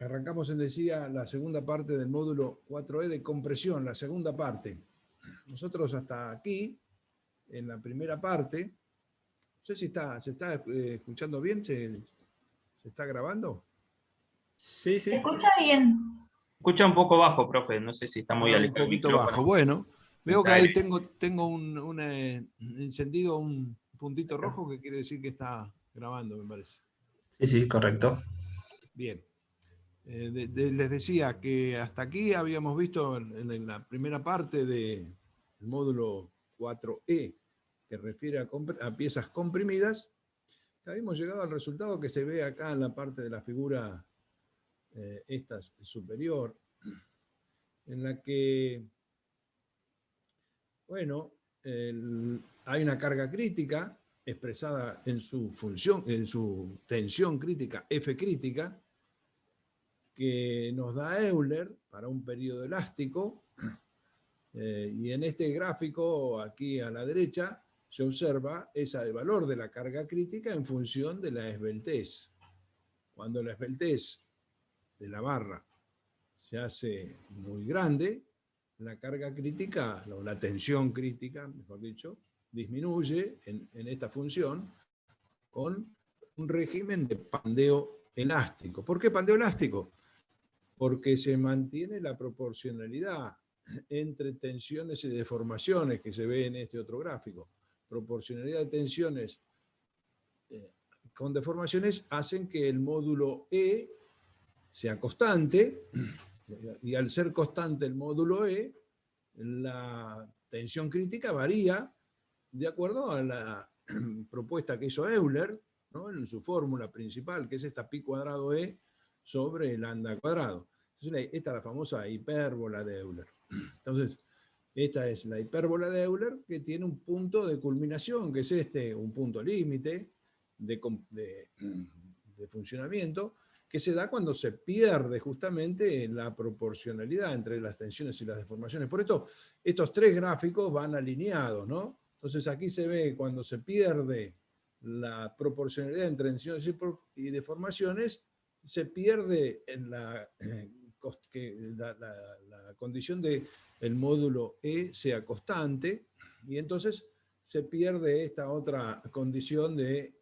Arrancamos en decía la segunda parte del módulo 4E de compresión, la segunda parte. Nosotros hasta aquí, en la primera parte, no sé si se está escuchando bien, ¿se está grabando? Sí, sí. ¿Se escucha bien? Escucha un poco bajo, profe, no sé si está muy alejado Un poquito el micrófono. bajo. Bueno, veo que Está ahí bien. tengo encendido un puntito rojo que quiere decir que está grabando, me parece. Sí, sí, correcto. Bien. Les decía que hasta aquí habíamos visto en la primera parte del módulo 4E, que refiere a piezas comprimidas, habíamos llegado al resultado que se ve acá en la parte de la figura esta superior, en la que, bueno, hay una carga crítica expresada en su función, en su tensión crítica, F crítica, que nos da Euler para un periodo elástico, y en este gráfico, aquí a la derecha, se observa el valor de la carga crítica en función de la esbeltez. Cuando la esbeltez de la barra se hace muy grande, la carga crítica, o la tensión crítica, mejor dicho, disminuye en esta función con un régimen de pandeo elástico. ¿Por qué pandeo elástico? Porque se mantiene la proporcionalidad entre tensiones y deformaciones que se ve en este otro gráfico. Proporcionalidad de tensiones con deformaciones hacen que el módulo E sea constante, y al ser constante el módulo E, la tensión crítica varía de acuerdo a la propuesta que hizo Euler, ¿no?, en su fórmula principal, que es esta pi cuadrado E sobre el lambda cuadrado. Entonces, esta es la famosa hipérbola de Euler. Entonces, esta es la hipérbola de Euler, que tiene un punto de culminación, que es un punto límite de funcionamiento, que se da cuando se pierde justamente la proporcionalidad entre las tensiones y las deformaciones. Por esto, estos tres gráficos van alineados, ¿no? Entonces, aquí se ve cuando se pierde la proporcionalidad entre tensiones y deformaciones, se pierde en la condición de el módulo E sea constante, y entonces se pierde esta otra condición de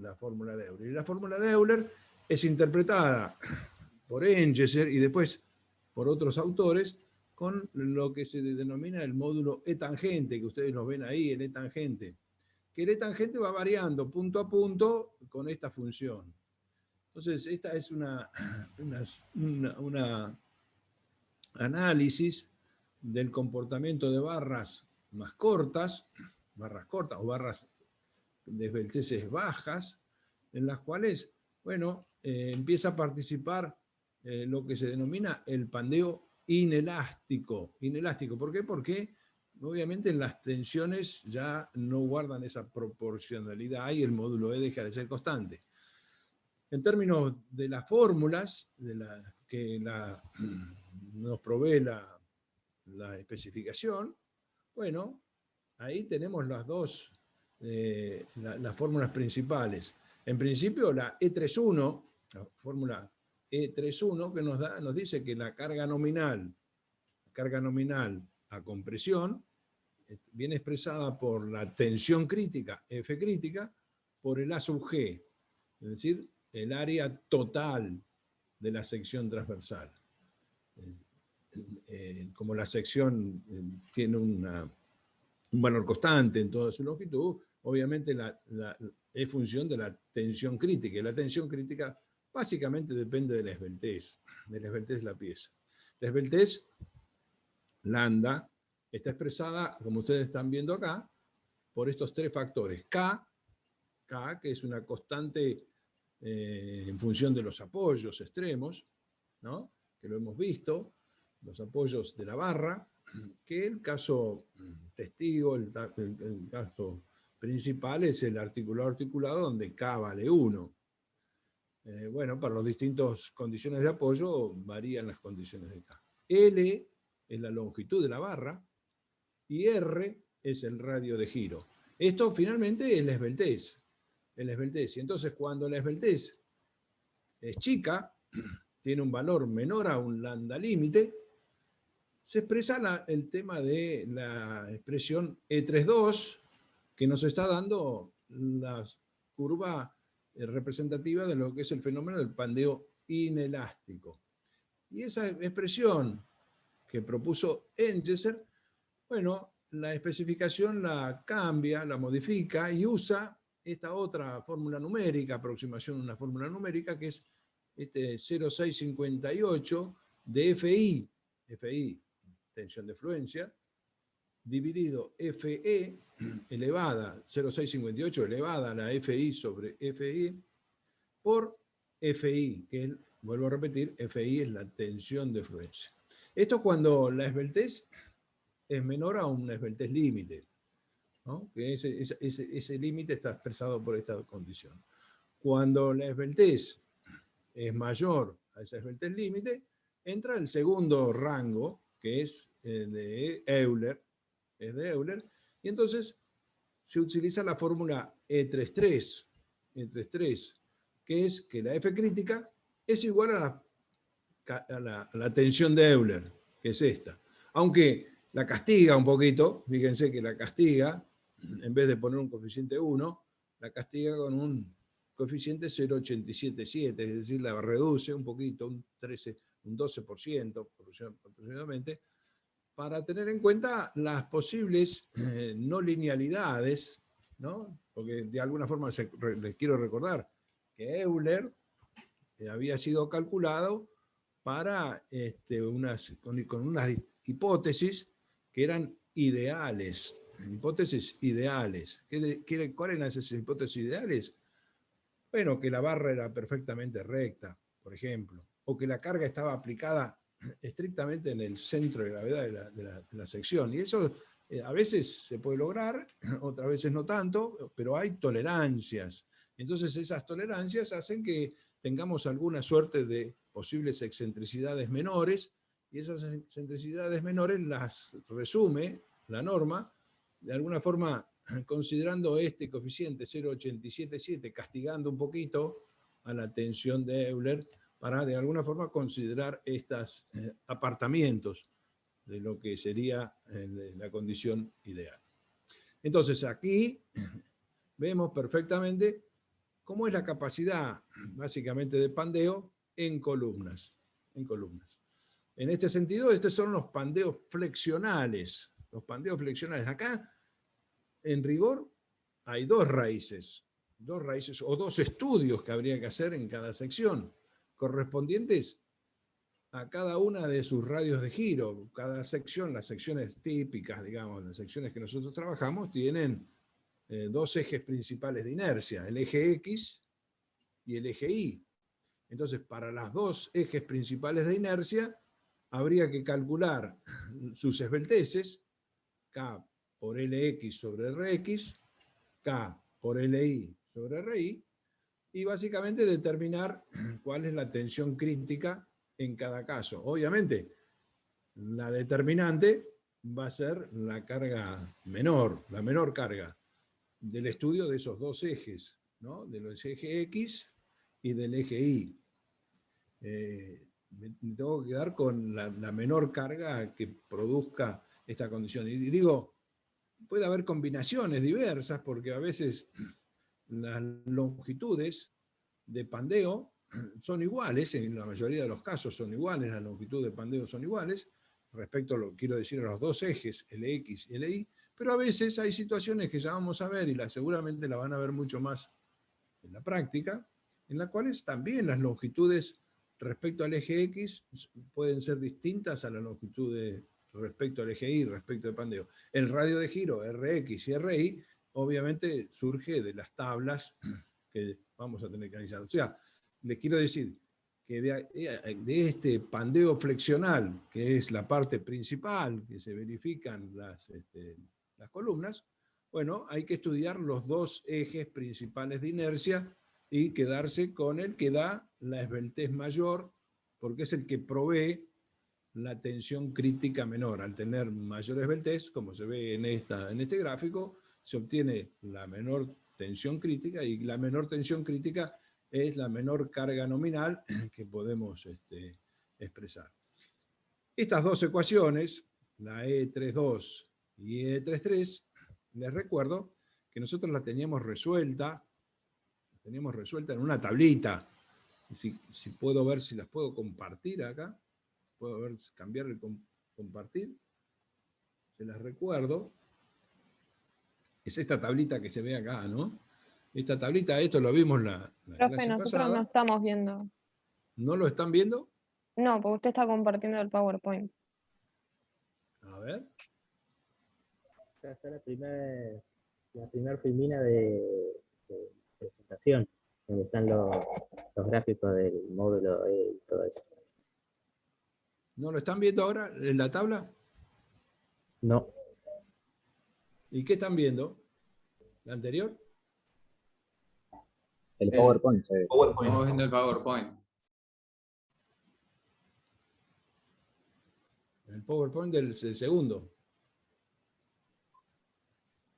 la fórmula de Euler. Y la fórmula de Euler es interpretada por Engeser y después por otros autores con lo que se denomina el módulo E tangente, que ustedes lo ven ahí, el E tangente. Que el E tangente va variando punto a punto con esta función. Entonces, esta es una análisis del comportamiento de barras más cortas, o barras de esbelteces bajas, en las cuales, bueno, empieza a participar lo que se denomina el pandeo inelástico. Inelástico, ¿por qué? Porque obviamente las tensiones ya no guardan esa proporcionalidad y el módulo E deja de ser constante. En términos de las fórmulas que nos provee la especificación, bueno, ahí tenemos las dos, las fórmulas principales. En principio, la E31, la fórmula E31, que nos dice que la carga nominal a compresión viene expresada por la tensión crítica, F crítica, por el A sub G, es decir, el área total de la sección transversal. Como la sección tiene un valor constante en toda su longitud, obviamente es función de la tensión crítica, y la tensión crítica básicamente depende de la esbeltez de la pieza. La esbeltez, lambda, está expresada, como ustedes están viendo acá, por estos tres factores. K, que es una constante en función de los apoyos extremos, ¿no?, que lo hemos visto, los apoyos de la barra, que el caso testigo, el caso principal es el articulado donde K vale 1. Bueno, para las distintas condiciones de apoyo varían las condiciones de K. L es la longitud de la barra y R es el radio de giro. Esto finalmente es la esbeltez. Y entonces, cuando la esbeltez es chica, tiene un valor menor a un lambda límite, se expresa el tema de la expresión E32, que nos está dando la curva representativa de lo que es el fenómeno del pandeo inelástico. Y esa expresión que propuso Engesser, bueno, la especificación la cambia, la modifica y usa esta otra fórmula numérica, aproximación a una fórmula numérica, que es este 0,658 de FI, tensión de fluencia, dividido FE elevada, 0,658 elevada a la FI sobre FI, por FI, que vuelvo a repetir, FI es la tensión de fluencia. Esto cuando la esbeltez es menor a una esbeltez límite, ¿no? Que ese límite está expresado por esta condición. Cuando la esbeltez es mayor a esa esbeltez límite, entra el segundo rango, que es de Euler, y entonces se utiliza la fórmula E33, que es que la F crítica es igual a la tensión de Euler, que es esta. Aunque la castiga un poquito, fíjense que la castiga, en vez de poner un coeficiente 1, la castiga con un coeficiente 0,877, es decir, la reduce un poquito, un 12% aproximadamente, para tener en cuenta las posibles no linealidades, ¿no? Porque de alguna forma les quiero recordar que Euler había sido calculado para con unas hipótesis que eran ideales, hipótesis ideales. ¿Cuáles eran esas hipótesis ideales? Bueno, que la barra era perfectamente recta, por ejemplo, o que la carga estaba aplicada estrictamente en el centro de gravedad de la sección. Y eso a veces se puede lograr, otras veces no tanto, pero hay tolerancias. Entonces esas tolerancias hacen que tengamos alguna suerte de posibles excentricidades menores, y esas excentricidades menores las resume la norma, de alguna forma considerando este coeficiente 0,877, castigando un poquito a la tensión de Euler, para de alguna forma considerar estos apartamientos de lo que sería la condición ideal. Entonces aquí vemos perfectamente cómo es la capacidad básicamente de pandeo en columnas. En este sentido, estos son los pandeos flexionales. Los pandeos flexionales. Acá, en rigor, hay dos raíces o dos estudios que habría que hacer en cada sección, correspondientes a cada una de sus radios de giro. Cada sección, las secciones típicas, digamos, las secciones que nosotros trabajamos, tienen dos ejes principales de inercia, el eje X y el eje Y. Entonces, para los dos ejes principales de inercia, habría que calcular sus esbelteces, K por Lx sobre Rx, K por Li sobre Ri, y básicamente determinar cuál es la tensión crítica en cada caso. Obviamente, la determinante va a ser la carga menor, la menor carga del estudio de esos dos ejes, ¿no? De los eje X y del eje Y. Me tengo que quedar con la menor carga que produzca esta condición. Y digo, puede haber combinaciones diversas, porque a veces las longitudes de pandeo son iguales, en la mayoría de los casos son iguales, las longitudes de pandeo son iguales, respecto a lo que quiero decir a los dos ejes, el X y el Y, pero a veces hay situaciones que ya vamos a ver, y seguramente la van a ver mucho más en la práctica, en las cuales también las longitudes respecto al eje X pueden ser distintas a la longitud respecto al eje Y, respecto al pandeo. El radio de giro Rx y Ri obviamente surge de las tablas que vamos a tener que analizar. O sea, les quiero decir que de este pandeo flexional, que es la parte principal que se verifican las columnas, bueno, hay que estudiar los dos ejes principales de inercia y quedarse con el que da la esbeltez mayor, porque es el que provee la tensión crítica menor. Al tener mayor esbeltez, como se ve en este gráfico, se obtiene la menor tensión crítica, y la menor tensión crítica es la menor carga nominal que podemos expresar. Estas dos ecuaciones, la E32 y E33, les recuerdo que nosotros las teníamos resuelta en una tablita. Si puedo ver si las puedo compartir acá, puedo ver, cambiar el compartir, se las recuerdo. Es esta tablita que se ve acá, ¿no? Esta tablita, esto lo vimos la Profe, clase nosotros pasada. no estamos viendo. ¿No lo están viendo? No, porque usted está compartiendo el PowerPoint. A ver. Esta es la primera filmina de presentación, donde están los gráficos del módulo E y todo eso. ¿No lo están viendo ahora en la tabla? No, ¿Y qué están viendo? ¿La anterior? el PowerPoint se ve. Estamos viendo el PowerPoint. El PowerPoint del segundo.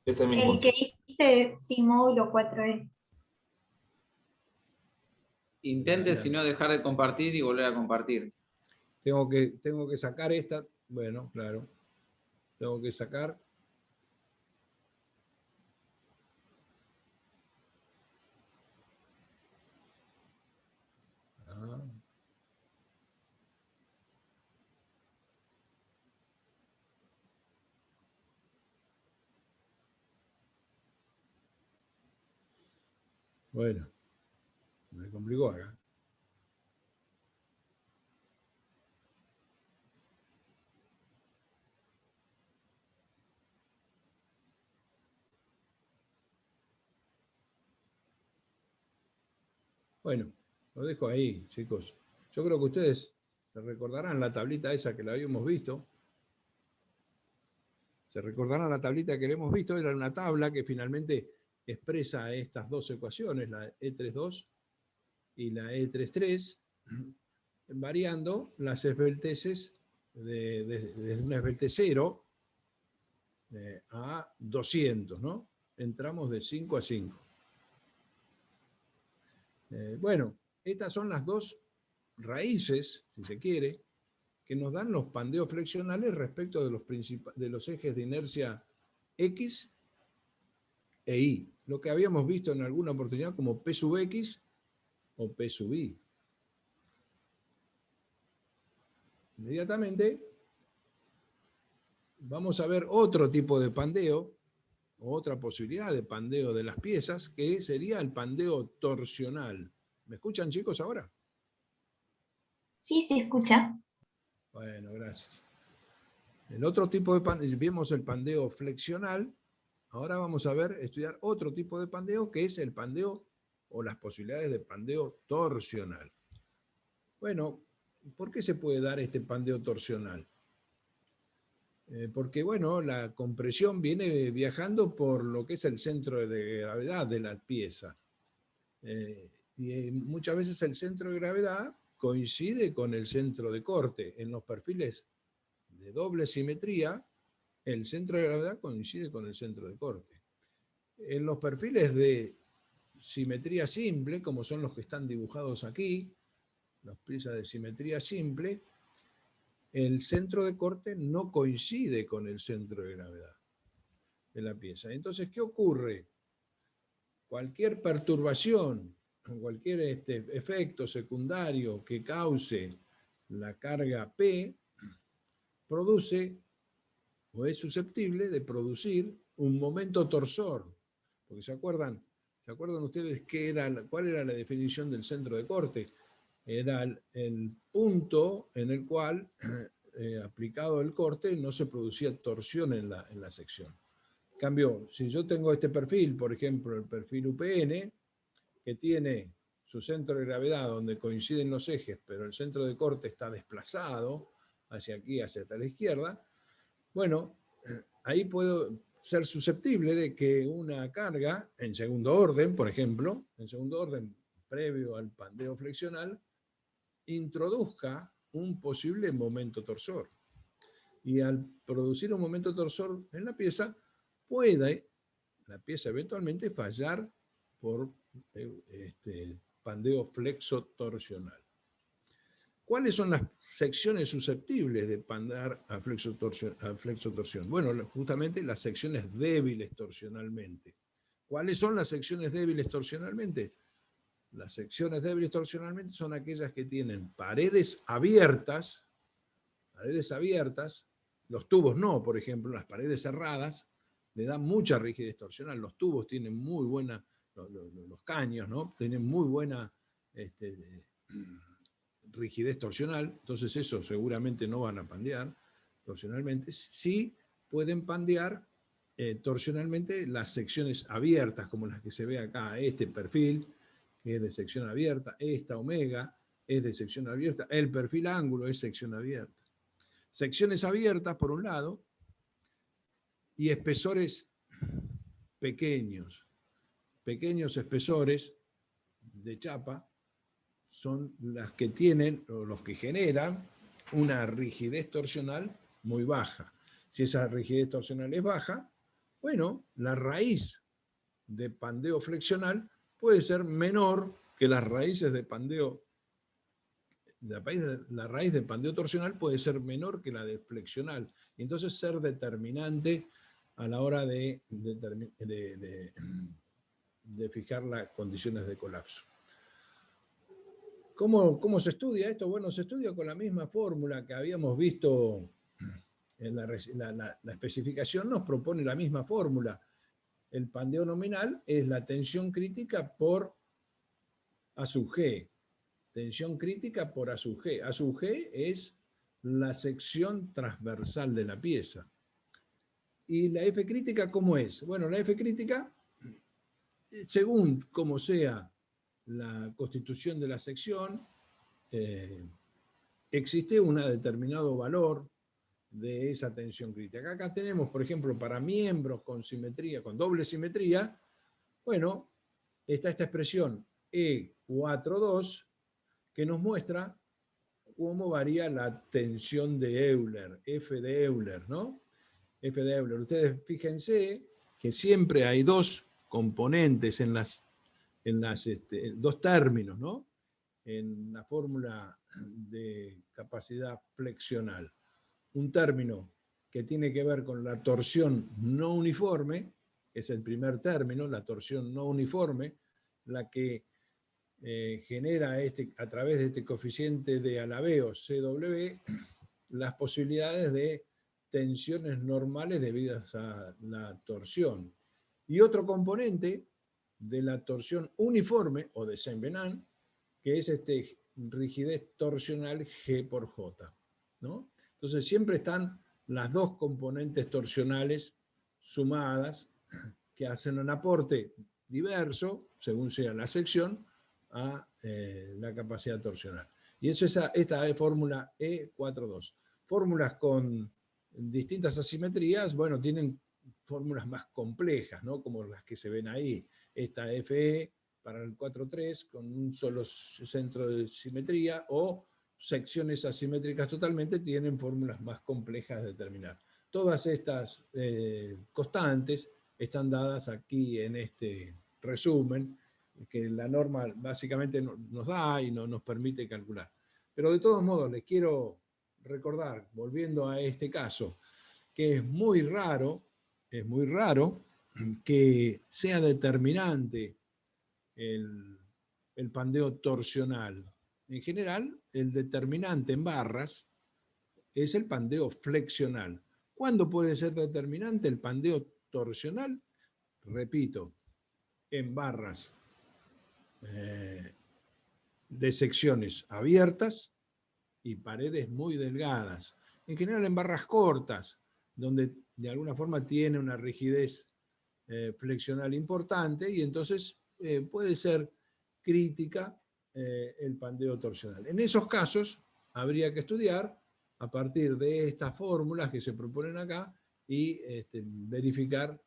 Ese mismo. El que dice sí, módulo 4E. Intente, si no, dejar de compartir y volver a compartir. Tengo que sacar esta. Bueno, claro. Tengo que sacar. Ah. Bueno, me complicó acá. Bueno, lo dejo ahí, chicos. Yo creo que ustedes se recordarán la tablita esa que la habíamos visto. Se recordarán la tablita que le hemos visto. Era una tabla que finalmente expresa estas dos ecuaciones, la E32 y la E33, variando las esbelteces desde una esbelte 0 a 200, ¿no? Entramos de 5 a 5. Bueno, estas son las dos raíces, si se quiere, que nos dan los pandeos flexionales respecto de los ejes de inercia X e Y, lo que habíamos visto en alguna oportunidad como P sub X o P sub Y. Inmediatamente vamos a ver otro tipo de pandeo, otra posibilidad de pandeo de las piezas, que sería el pandeo torsional. ¿Me escuchan, chicos, ahora? Sí, se escucha. Bueno, gracias. El otro tipo de pandeo, vimos el pandeo flexional, ahora vamos a estudiar otro tipo de pandeo, que es el pandeo o las posibilidades de pandeo torsional. Bueno, ¿por qué se puede dar este pandeo torsional? Porque, bueno, la compresión viene viajando por lo que es el centro de gravedad de la pieza. Y muchas veces el centro de gravedad coincide con el centro de corte. En los perfiles de doble simetría, el centro de gravedad coincide con el centro de corte. En los perfiles de simetría simple, como son los que están dibujados aquí, las piezas de simetría simple, el centro de corte no coincide con el centro de gravedad de la pieza. Entonces, ¿qué ocurre? Cualquier perturbación, cualquier efecto secundario que cause la carga P, produce o es susceptible de producir un momento torsor. Porque ¿se acuerdan ustedes cuál era la definición del centro de corte? Era el punto en el cual, aplicado el corte, no se producía torsión en la sección. En cambio, si yo tengo este perfil, por ejemplo, el perfil UPN, que tiene su centro de gravedad donde coinciden los ejes, pero el centro de corte está desplazado hacia aquí, hacia la izquierda, bueno, ahí puedo ser susceptible de que una carga en segundo orden, por ejemplo, en segundo orden previo al pandeo flexional, introduzca un posible momento torsor. Y al producir un momento torsor en la pieza, puede la pieza eventualmente fallar por pandeo flexotorsional. ¿Cuáles son las secciones susceptibles de pandar a flexotorsión? Bueno, justamente las secciones débiles torsionalmente. ¿Cuáles son las secciones débiles torsionalmente? Las secciones débiles torsionalmente son aquellas que tienen paredes abiertas, los tubos no, por ejemplo, las paredes cerradas le dan mucha rigidez torsional, los tubos tienen muy buena, los caños, ¿no? Tienen muy buena rigidez torsional, entonces eso seguramente no van a pandear torsionalmente. Sí pueden pandear torsionalmente las secciones abiertas, como las que se ve acá, este perfil, que es de sección abierta, esta omega es de sección abierta, el perfil ángulo es sección abierta. Secciones abiertas, por un lado, y espesores pequeños espesores de chapa, son las que tienen, o los que generan, una rigidez torsional muy baja. Si esa rigidez torsional es baja, bueno, la raíz de pandeo flexional puede ser menor que las raíces de pandeo. La raíz de pandeo torsional puede ser menor que la de flexional, y entonces ser determinante a la hora de fijar las condiciones de colapso. ¿Cómo se estudia esto? Bueno, se estudia con la misma fórmula que habíamos visto en la especificación, nos propone la misma fórmula. El pandeo nominal es la tensión crítica por A sub G. Tensión crítica por A sub G. A sub G es la sección transversal de la pieza. ¿Y la F crítica cómo es? Bueno, la F crítica, según como sea la constitución de la sección, existe un determinado valor de esa tensión crítica. Acá tenemos, por ejemplo, para miembros con simetría, con doble simetría, bueno, está esta expresión E42 que nos muestra cómo varía la tensión de Euler, F de Euler, ¿no? F de Euler. Ustedes fíjense que siempre hay dos componentes en dos términos, ¿no? En la fórmula de capacidad flexional. Un término que tiene que ver con la torsión no uniforme, que es el primer término, la torsión no uniforme, la que genera a través de este coeficiente de alabeo CW las posibilidades de tensiones normales debidas a la torsión. Y otro componente de la torsión uniforme, o de Saint-Venant, que es rigidez torsional G por J, ¿no? Entonces siempre están las dos componentes torsionales sumadas que hacen un aporte diverso, según sea la sección, a la capacidad torsional. Y eso es esta fórmula E42. Fórmulas con distintas asimetrías, bueno, tienen fórmulas más complejas, ¿no? Como las que se ven ahí. Esta FE para el 4,3 con un solo centro de simetría, o secciones asimétricas totalmente tienen fórmulas más complejas de determinar. Todas estas constantes están dadas aquí en este resumen que la norma básicamente nos da y nos permite calcular. Pero de todos modos les quiero recordar, volviendo a este caso, que es muy raro que sea determinante el pandeo torsional. En general, el determinante en barras es el pandeo flexional. ¿Cuándo puede ser determinante el pandeo torsional? Repito, en barras de secciones abiertas y paredes muy delgadas. En general en barras cortas, donde de alguna forma tiene una rigidez flexional importante, y entonces puede ser crítica el pandeo torsional. En esos casos habría que estudiar a partir de estas fórmulas que se proponen acá y verificar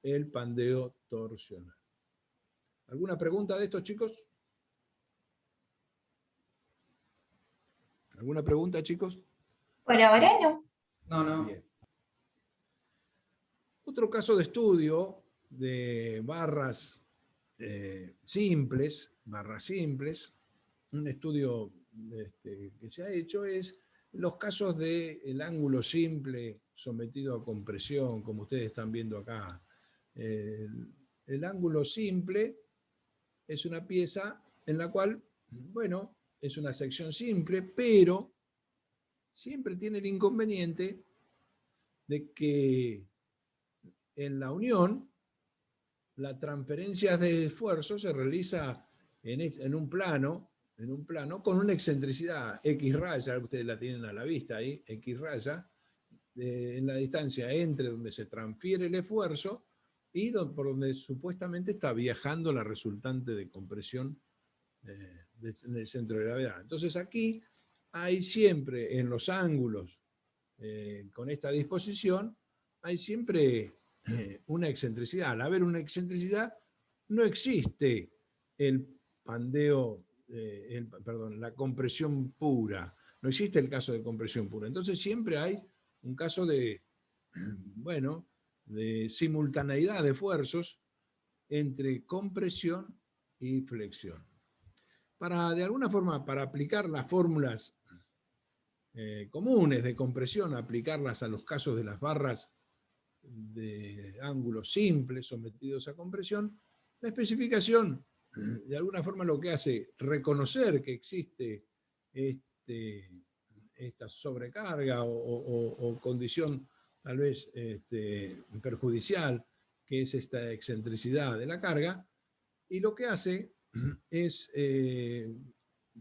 el pandeo torsional. ¿Alguna pregunta de estos, chicos? ¿Alguna pregunta, chicos? Por ahora no. No. Bien. Otro caso de estudio de barras simples, barras simples. Un estudio que se ha hecho es los casos del ángulo simple sometido a compresión, como ustedes están viendo acá. El ángulo simple es una pieza en la cual, bueno, es una sección simple, pero siempre tiene el inconveniente de que en la unión la transferencia de esfuerzo se realiza en un plano con una excentricidad X raya, ustedes la tienen a la vista ahí, X raya, en la distancia entre donde se transfiere el esfuerzo y por donde supuestamente está viajando la resultante de compresión en el centro de gravedad. Entonces aquí hay siempre en los ángulos con esta disposición, hay siempre una excentricidad. Al haber una excentricidad, no existe el pandeo, la compresión pura. No existe el caso de compresión pura. Entonces siempre hay un caso de, bueno, de simultaneidad de esfuerzos entre compresión y flexión. De alguna forma, para aplicar las fórmulas comunes de compresión, aplicarlas a los casos de las barras de ángulos simples sometidos a compresión, la especificación de alguna forma lo que hace reconocer que existe esta sobrecarga o condición tal vez perjudicial, que es esta excentricidad de la carga, y lo que hace es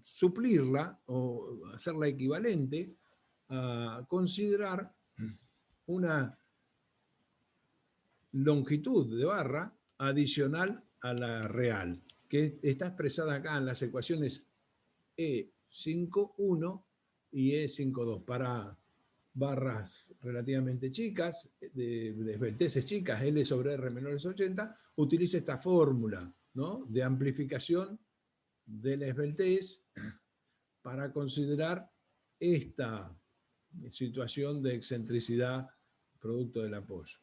suplirla o hacerla equivalente a considerar una longitud de barra adicional a la real, que está expresada acá en las ecuaciones E5.1 y E5.2 para barras relativamente chicas, de esbelteces chicas, L sobre R menores a 80, utiliza esta fórmula, ¿no?, de amplificación de la esbeltez para considerar esta situación de excentricidad producto del apoyo.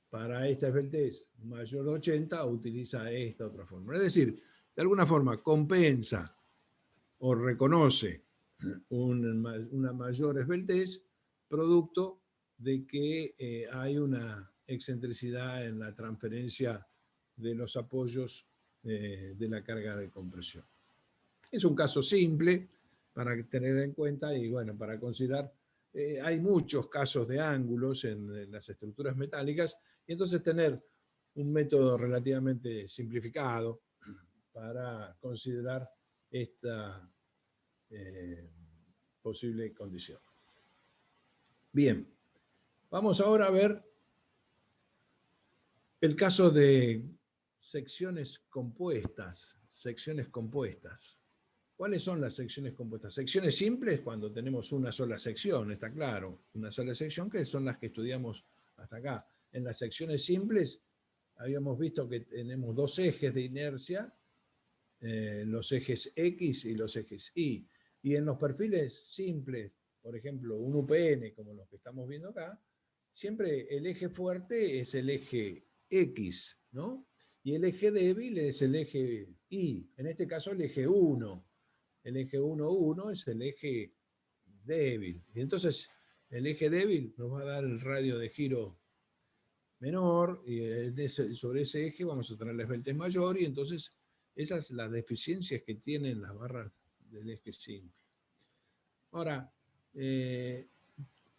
Para esta esbeltez mayor a 80 utiliza esta otra fórmula. Es decir, de alguna forma compensa o reconoce una mayor esbeltez producto de que hay una excentricidad en la transferencia de los apoyos de la carga de compresión. Es un caso simple para tener en cuenta y bueno, para considerar. Hay muchos casos de ángulos en las estructuras metálicas y entonces tener un método relativamente simplificado para considerar esta posible condición. Bien, vamos ahora a ver el caso de secciones compuestas. Secciones compuestas. ¿Cuáles son las secciones compuestas? Secciones simples cuando tenemos una sola sección, está claro, una sola sección, que son las que estudiamos hasta acá. En las secciones simples habíamos visto que tenemos dos ejes de inercia, los ejes X y los ejes Y. Y en los perfiles simples, por ejemplo, un UPN, como los que estamos viendo acá, siempre el eje fuerte es el eje X, ¿no? Y el eje débil es el eje Y, en este caso el eje 1. El eje 1,1 es el eje débil. Y entonces el eje débil nos va a dar el radio de giro menor, y sobre ese eje vamos a tener la esbeltez mayor, y entonces esas son las deficiencias que tienen las barras del eje simple. Ahora,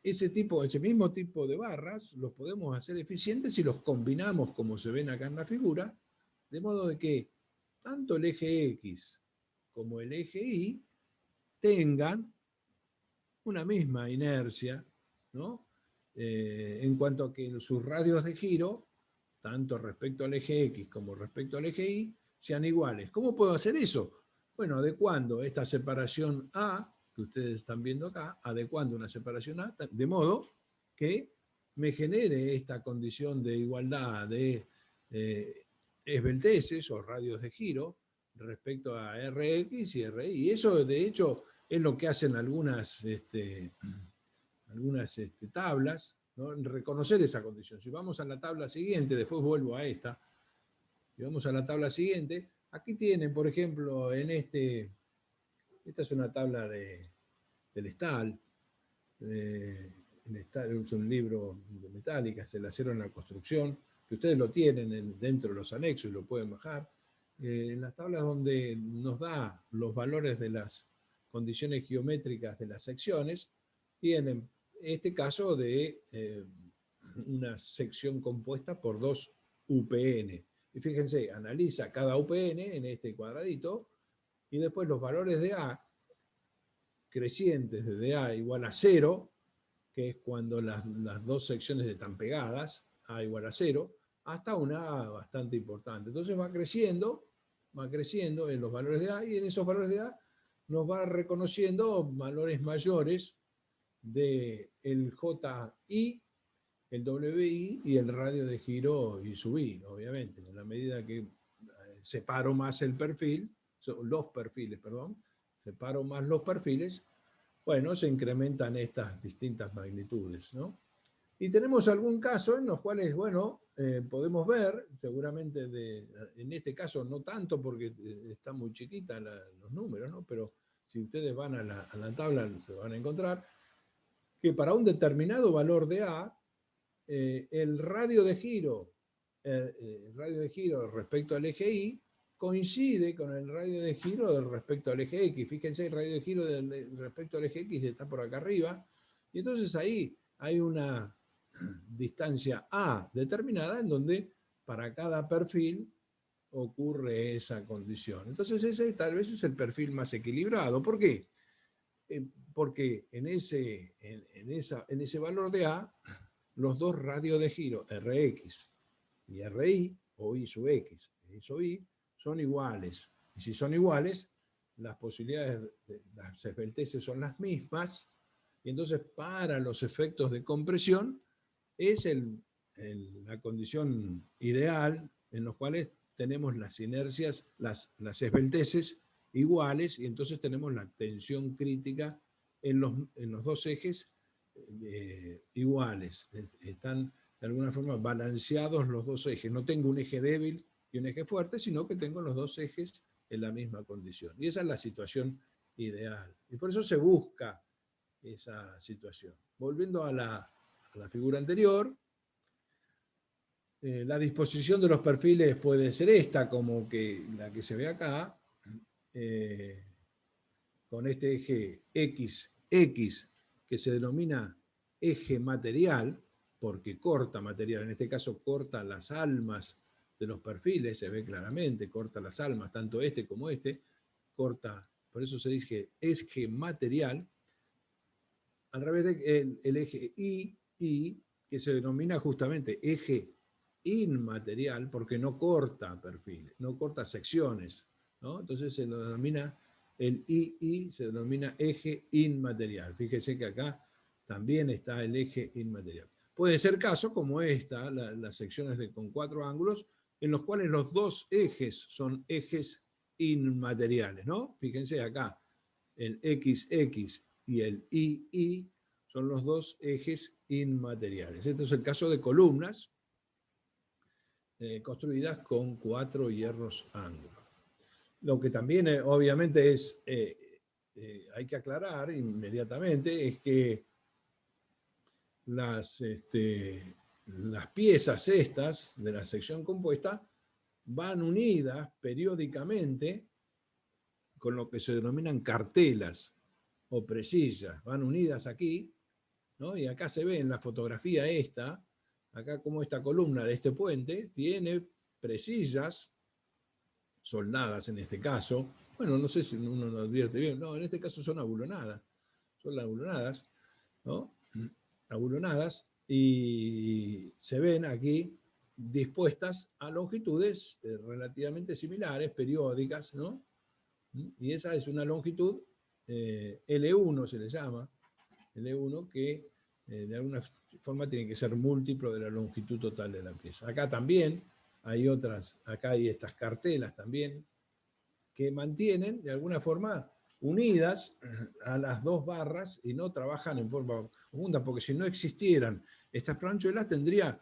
ese mismo tipo de barras los podemos hacer eficientes si los combinamos como se ven acá en la figura, de modo de que tanto el eje X como el eje Y tengan una misma inercia, ¿no? En cuanto a que sus radios de giro, tanto respecto al eje X como respecto al eje Y, sean iguales. ¿Cómo puedo hacer eso? Bueno, adecuando esta separación A, que ustedes están viendo acá, adecuando una separación A, de modo que me genere esta condición de igualdad de esbelteces o radios de giro respecto a Rx y Ri. Y eso, de hecho, es lo que hacen algunas tablas, ¿no? Reconocer esa condición. Si vamos a la tabla siguiente, después vuelvo a esta, si vamos a la tabla siguiente, Aquí tienen, por ejemplo, esta es una tabla del Stahl. El Stahl es un libro de metálica, el acero en la construcción, que ustedes lo tienen dentro de los anexos y lo pueden bajar. En las tablas donde nos da los valores de las condiciones geométricas de las secciones, tienen este caso de una sección compuesta por 2 UPN. Y fíjense, analiza cada UPN en este cuadradito, y después los valores de A, crecientes desde A igual a 0, que es cuando las dos secciones están pegadas, A igual a 0, hasta una A bastante importante. Entonces va creciendo en los valores de A, y en esos valores de A nos va reconociendo valores mayores del JI, el WI y el radio de giro I sub I, obviamente. En la medida que separo más el perfil, separo más los perfiles, bueno, se incrementan estas distintas magnitudes, ¿no? Y tenemos algún caso en los cuales, bueno, podemos ver, seguramente en este caso no tanto porque está muy chiquita los números, ¿no? Pero si ustedes van a la tabla se van a encontrar que para un determinado valor de A, el radio de giro respecto al eje Y coincide con el radio de giro respecto al eje X. Fíjense, el radio de giro respecto al eje X está por acá arriba, y entonces ahí hay una distancia A determinada en donde para cada perfil ocurre esa condición. Entonces ese tal vez es el perfil más equilibrado. ¿Por qué? Porque en ese valor de A, los dos radios de giro, Rx y Ri, o I sub X, I sub I, son iguales. Y si son iguales, las posibilidades de las esbelteces son las mismas, y entonces para los efectos de compresión es la condición ideal en los cuales tenemos las inercias, las esbelteces iguales, y entonces tenemos la tensión crítica en los dos ejes iguales. Están de alguna forma balanceados los dos ejes. No tengo un eje débil y un eje fuerte, sino que tengo los dos ejes en la misma condición. Y esa es la situación ideal. Y por eso se busca esa situación. Volviendo a la figura anterior, la disposición de los perfiles puede ser esta, como la que se ve acá, con este eje XX, que se denomina eje material, porque corta material, en este caso corta las almas de los perfiles, se ve claramente, corta las almas, tanto este como este, corta, por eso se dice eje material, al revés del eje I, que se denomina justamente eje inmaterial, porque no corta perfiles, no corta secciones, ¿no? Entonces se lo denomina, el II se denomina eje inmaterial. Fíjese que acá también está el eje inmaterial. Puede ser caso como esta, las secciones con 4 ángulos, en los cuales los dos ejes son ejes inmateriales, ¿no? Fíjense acá, el XX y el II son los dos ejes inmateriales. Este es el caso de columnas construidas con 4 hierros ángulos. Lo que también obviamente es, hay que aclarar inmediatamente, es que las piezas estas de la sección compuesta van unidas periódicamente con lo que se denominan cartelas o presillas, van unidas aquí, ¿no? Y acá se ve en la fotografía esta, acá como esta columna de este puente tiene presillas soldadas en este caso. Bueno, no sé si uno lo advierte bien, no, en este caso son abulonadas, ¿no? Abulonadas, y se ven aquí dispuestas a longitudes relativamente similares, periódicas, ¿no? Y esa es una longitud L1 se le llama, L1, que de alguna forma tiene que ser múltiplo de la longitud total de la pieza. Acá también hay otras, acá hay estas cartelas también, que mantienen de alguna forma unidas a las dos barras y no trabajan en forma conjunta, porque si no existieran estas planchuelas tendría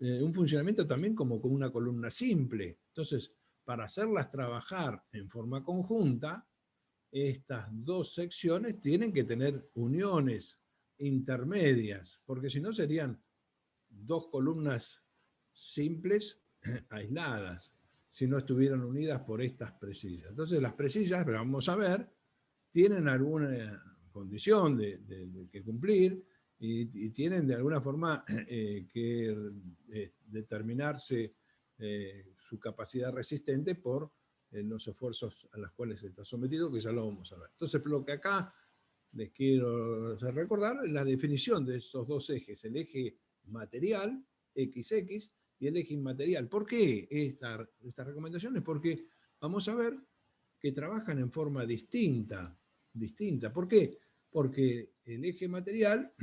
un funcionamiento también como con una columna simple. Entonces, para hacerlas trabajar en forma conjunta, estas dos secciones tienen que tener uniones intermedias, porque si no serían dos columnas simples aisladas, si no estuvieran unidas por estas presillas. Entonces las presillas, pero vamos a ver, tienen alguna condición que cumplir y tienen de alguna forma que determinarse su capacidad resistente por los esfuerzos a los cuales está sometido, que ya lo vamos a ver. Entonces, lo que acá les quiero hacer recordar es la definición de estos dos ejes, el eje material, XX, y el eje inmaterial. ¿Por qué estas recomendaciones? Porque vamos a ver que trabajan en forma distinta. ¿Por qué? Porque el eje material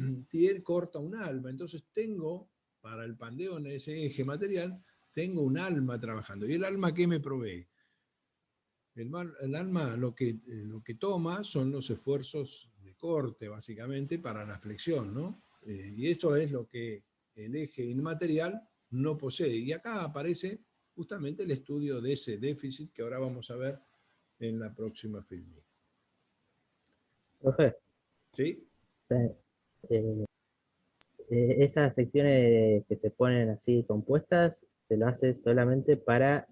corta un alma, entonces tengo, para el pandeo en ese eje material, tengo un alma trabajando. ¿Y el alma qué me provee? El alma lo que toma son los esfuerzos de corte, básicamente, para la flexión, ¿no? Y esto es lo que el eje inmaterial no posee. Y acá aparece justamente el estudio de ese déficit que ahora vamos a ver en la próxima filmina. Profe, ¿Sí? Esas secciones que se ponen así compuestas, se lo hace solamente para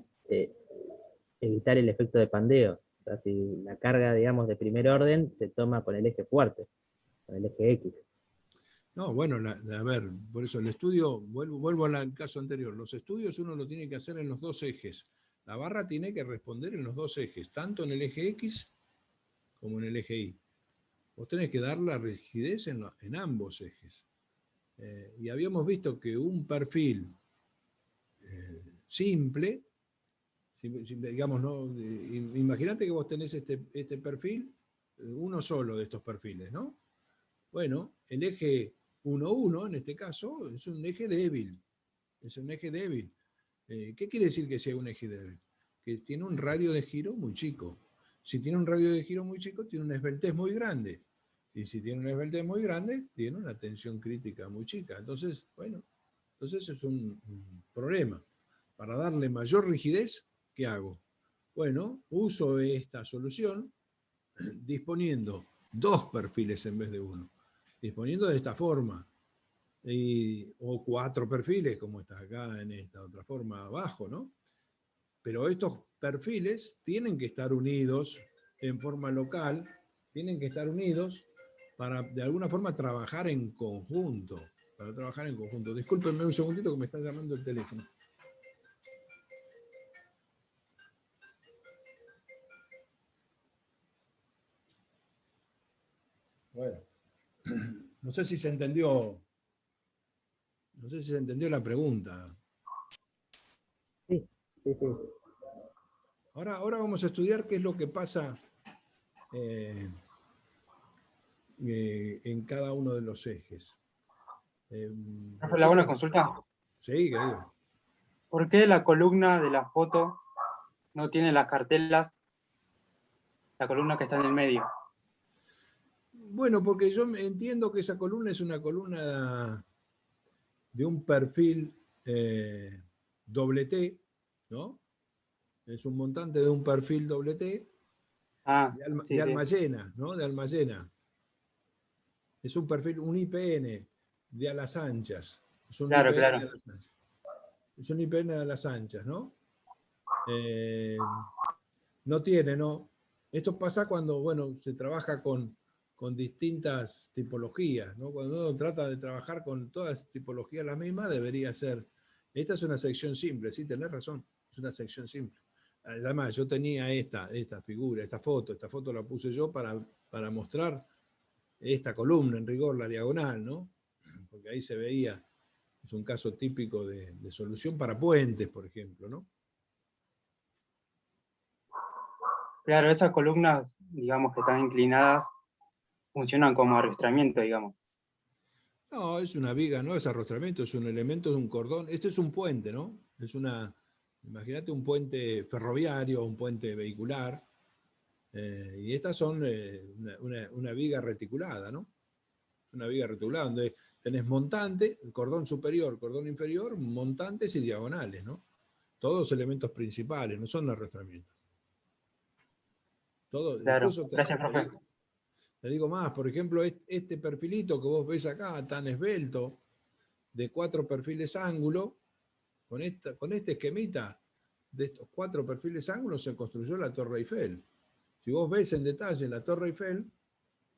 evitar el efecto de pandeo. O sea, si la carga, digamos, de primer orden se toma con el eje fuerte, con el eje X. No, bueno, a ver, por eso el estudio, vuelvo al caso anterior, los estudios uno lo tiene que hacer en los dos ejes. La barra tiene que responder en los dos ejes, tanto en el eje X como en el eje Y. Vos tenés que dar la rigidez en ambos ejes. Y habíamos visto que un perfil simple, digamos, ¿no? Imagínate que vos tenés este perfil, uno solo de estos perfiles, ¿no? Bueno, el eje 1,1 en este caso es un eje débil. Es un eje débil. ¿Qué quiere decir que sea un eje débil? Que tiene un radio de giro muy chico. Si tiene un radio de giro muy chico, tiene una esbeltez muy grande. Y si tiene una esbeltez muy grande, tiene una tensión crítica muy chica. Entonces, bueno, entonces es un problema. Para darle mayor rigidez, ¿qué hago? Bueno, uso esta solución disponiendo dos perfiles en vez de uno. Disponiendo de esta forma. O cuatro perfiles, como está acá en esta otra forma abajo, ¿no? Pero estos perfiles tienen que estar unidos en forma local, tienen que estar unidos para de alguna forma trabajar en conjunto. Para trabajar en conjunto. Discúlpenme un segundito que me está llamando el teléfono. Bueno, no sé si se entendió. No sé si se entendió la pregunta. Sí. Ahora vamos a estudiar qué es lo que pasa en cada uno de los ejes. Profe, ¿le hago una consulta? Sí, querido. ¿Por qué la columna de la foto no tiene las cartelas, la columna que está en el medio? Bueno, porque yo entiendo que esa columna es una columna de un perfil doble T, ¿no? Es un montante de un perfil doble T de alma llena, ¿no? De alma llena. Es un perfil, un IPN de alas anchas. Es un Claro, IPN claro. de alas anchas. Es un IPN de alas anchas, ¿no? No tiene, ¿no? Esto pasa cuando, bueno, se trabaja con distintas tipologías, ¿no? Cuando uno trata de trabajar con todas tipologías las mismas, debería ser. Esta es una sección simple, sí, tenés razón, es una sección simple. Además, yo tenía esta figura, esta foto la puse yo para mostrar esta columna, en rigor, la diagonal, ¿no? Porque ahí se veía, es un caso típico de solución para puentes, por ejemplo, ¿no? Claro, esas columnas, digamos, que están inclinadas, funcionan como arrastramiento, digamos. No, es una viga, no es arrostramiento, es un elemento de un cordón. Este es un puente, ¿no? Imagínate un puente ferroviario, un puente vehicular. Y estas son una viga reticulada, ¿no? Una viga reticulada donde tenés montante, cordón superior, cordón inferior, montantes y diagonales, ¿no? todos elementos principales, no son arrastramientos. Todo, Claro, incluso gracias, profe. te digo más, por ejemplo, este perfilito que vos ves acá, tan esbelto, de 4 perfiles ángulo, con este esquemita de estos 4 perfiles ángulos se construyó la Torre Eiffel. Si vos ves en detalle la Torre Eiffel,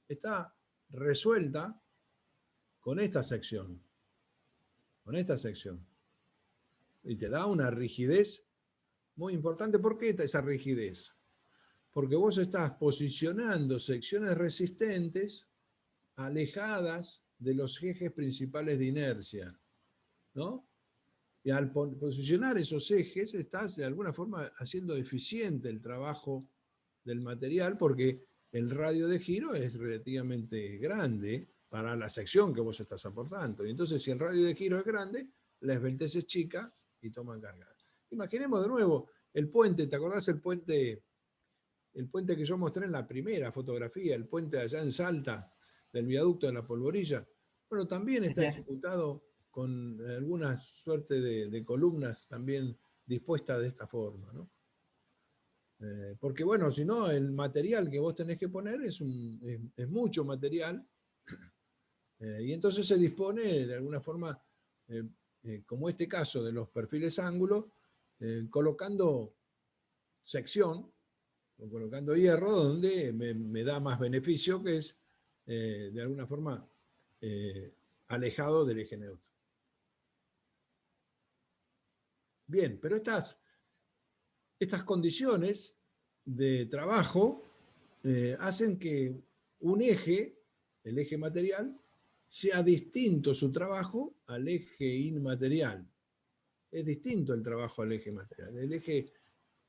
está resuelta con esta sección. Con esta sección. Y te da una rigidez muy importante. ¿Por qué esa rigidez? Porque vos estás posicionando secciones resistentes alejadas de los ejes principales de inercia, ¿no? Y al posicionar esos ejes, estás de alguna forma haciendo eficiente el trabajo del material, porque el radio de giro es relativamente grande para la sección que vos estás aportando. Y entonces, si el radio de giro es grande, la esbeltez es chica y toman carga. Imaginemos de nuevo el puente. ¿Te acordás el puente que yo mostré en la primera fotografía, el puente allá en Salta, del viaducto de la Polvorilla? Bueno, también está ejecutado con alguna suerte de columnas también dispuestas de esta forma, ¿no? Porque bueno, si no, el material que vos tenés que poner es mucho material, y entonces se dispone de alguna forma, como este caso de los perfiles ángulo, colocando sección, o colocando hierro, donde me da más beneficio, que es de alguna forma alejado del eje neutro. Bien, pero estas condiciones de trabajo hacen que un eje, el eje material, sea distinto su trabajo al eje inmaterial. Es distinto el trabajo al eje material. El eje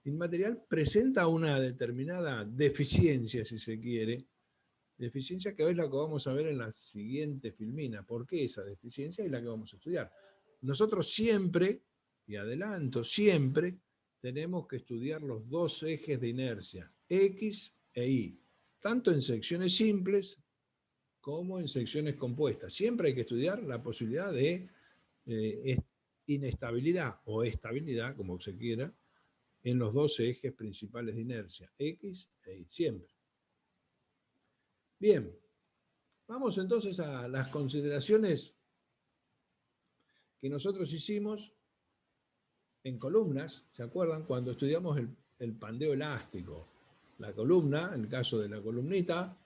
inmaterial presenta una determinada deficiencia, si se quiere, deficiencia que es la que vamos a ver en la siguiente filmina. ¿Por qué esa deficiencia? Es la que vamos a estudiar. Nosotros siempre, y adelanto, siempre tenemos que estudiar los 2 ejes de inercia, X e Y, tanto en secciones simples como en secciones compuestas. Siempre hay que estudiar la posibilidad de inestabilidad o estabilidad, como se quiera, en los 2 ejes principales de inercia, X e Y, siempre. Bien, vamos entonces a las consideraciones que nosotros hicimos en columnas. ¿Se acuerdan? Cuando estudiamos el pandeo elástico. La columna, en el caso de la columnita,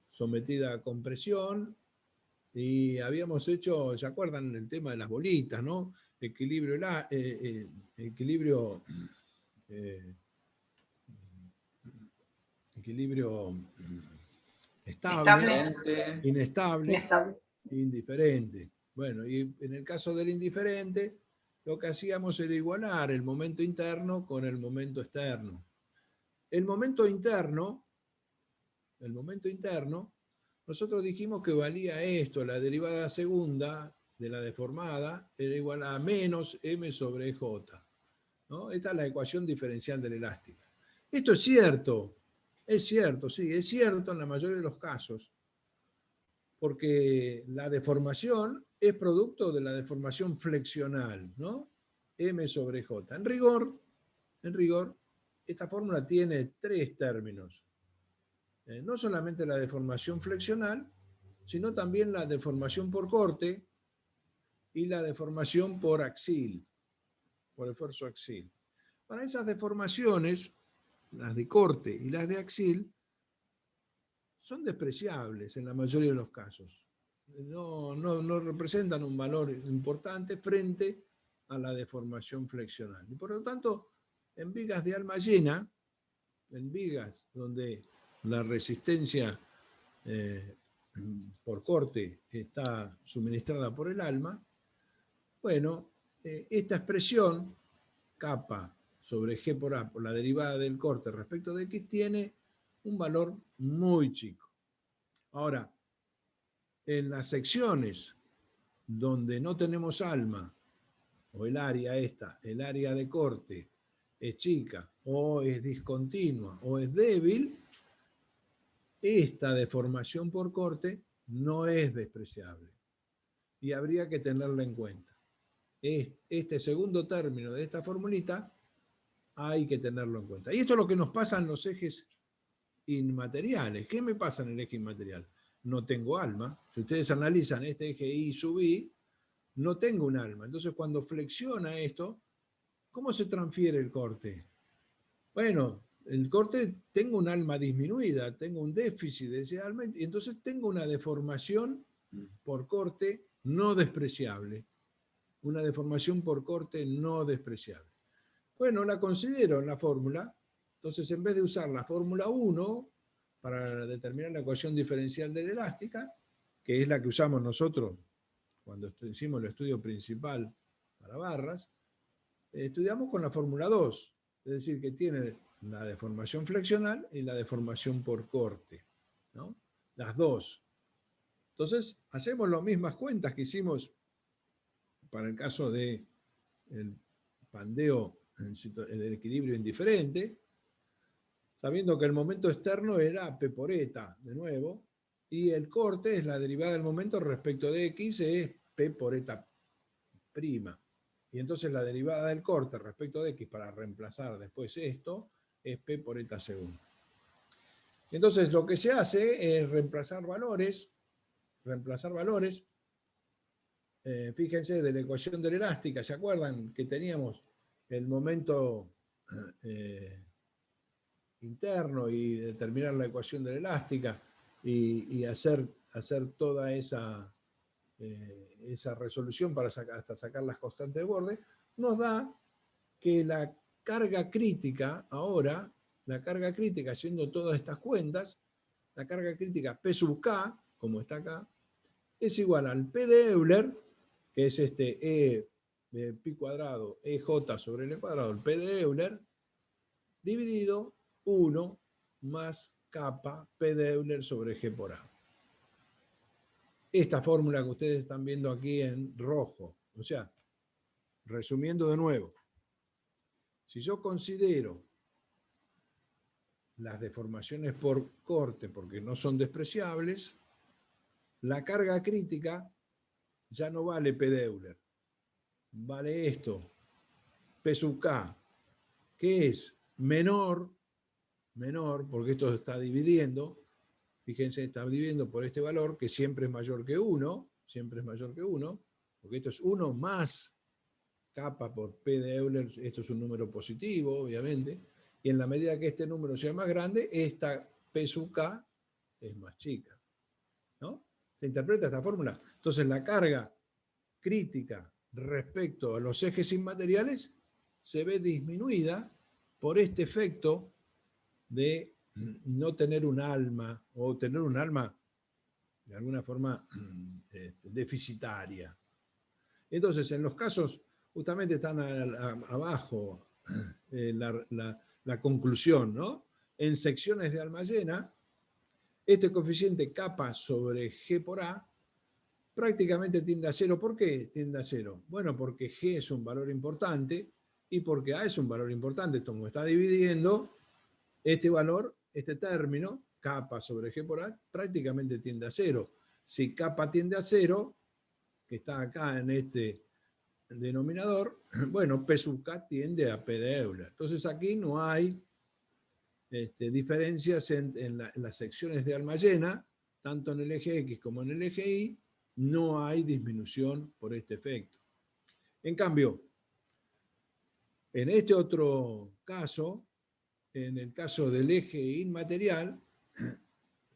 sometida a compresión, y habíamos hecho, ¿se acuerdan? El tema de las bolitas, ¿no? Equilibrio estable, inestable, indiferente. Bueno, y en el caso del indiferente, lo que hacíamos era igualar el momento interno con el momento externo. El momento interno, nosotros dijimos que valía esto: la derivada segunda de la deformada era igual a menos m sobre j, ¿no? Esta es la ecuación diferencial de la elástica. Esto es cierto, sí, es cierto en la mayoría de los casos, porque la deformación es producto de la deformación flexional, ¿no? M sobre J. En rigor, esta fórmula tiene 3 términos. No solamente la deformación flexional, sino también la deformación por corte y la deformación por axil, por esfuerzo axil. Para esas deformaciones, las de corte y las de axil, son despreciables en la mayoría de los casos. No representan un valor importante frente a la deformación flexional. Y por lo tanto, en vigas de alma llena, en vigas donde la resistencia por corte está suministrada por el alma, bueno, esta expresión, kappa sobre G por A, por la derivada del corte respecto de X, tiene un valor muy chico. Ahora, en las secciones donde no tenemos alma, o el área de corte es chica, o es discontinua, o es débil, esta deformación por corte no es despreciable y habría que tenerla en cuenta. este segundo término de esta formulita hay que tenerlo en cuenta. Y esto es lo que nos pasa en los ejes inmateriales. ¿Qué me pasa en el eje inmaterial? No tengo alma. Si ustedes analizan este eje I sub I, no tengo un alma. Entonces, cuando flexiona esto, ¿cómo se transfiere el corte? Bueno, el corte tengo un alma disminuida, tengo un déficit de ese alma, y entonces tengo una deformación por corte no despreciable. Una deformación por corte no despreciable. Bueno, la considero en la fórmula. Entonces, en vez de usar la fórmula 1 para determinar la ecuación diferencial de la elástica, que es la que usamos nosotros cuando hicimos el estudio principal para barras, estudiamos con la fórmula 2, es decir, que tiene la deformación flexional y la deformación por corte, ¿no? Las dos. Entonces, hacemos las mismas cuentas que hicimos para el caso del pandeo en el equilibrio indiferente, sabiendo que el momento externo era P por eta, de nuevo, y el corte es la derivada del momento respecto de X, es P por eta prima. Y entonces la derivada del corte respecto de X para reemplazar después esto es P por eta segundo. Entonces lo que se hace es reemplazar valores. Fíjense, de la ecuación de la elástica, ¿se acuerdan que teníamos el momento interno y determinar la ecuación de la elástica y hacer toda esa resolución para hasta sacar las constantes de borde? Nos da que la carga crítica ahora, haciendo todas estas cuentas, la carga crítica P sub K, como está acá, es igual al P de Euler, que es este E de pi cuadrado, EJ sobre L cuadrado, el P de Euler, dividido 1 más kappa P de Euler sobre G por A. Esta fórmula que ustedes están viendo aquí en rojo. O sea, resumiendo de nuevo, si yo considero las deformaciones por corte porque no son despreciables, la carga crítica ya no vale P de Euler. Vale esto, P sub K, que es menor, porque esto está dividiendo, fíjense, está dividiendo por este valor, que siempre es mayor que 1, porque esto es 1 más kappa por P de Euler, esto es un número positivo, obviamente, y en la medida que este número sea más grande, esta P sub K es más chica, ¿no? ¿Se interpreta esta fórmula? Entonces la carga crítica respecto a los ejes inmateriales se ve disminuida por este efecto de no tener un alma, o tener un alma de alguna forma deficitaria. Entonces, en los casos, justamente están abajo la conclusión, ¿no? En secciones de alma llena, este coeficiente kappa sobre G por A prácticamente tiende a cero. ¿Por qué tiende a cero? Bueno, porque G es un valor importante y porque A es un valor importante. Esto como está dividiendo, este valor, este término, kappa sobre G por A, prácticamente tiende a cero. Si kappa tiende a cero, que está acá en este denominador, bueno, P sub K tiende a P de Euler. Entonces aquí no hay diferencias en las secciones de alma llena, tanto en el eje X como en el eje Y, no hay disminución por este efecto. En cambio, en este otro caso, en el caso del eje inmaterial,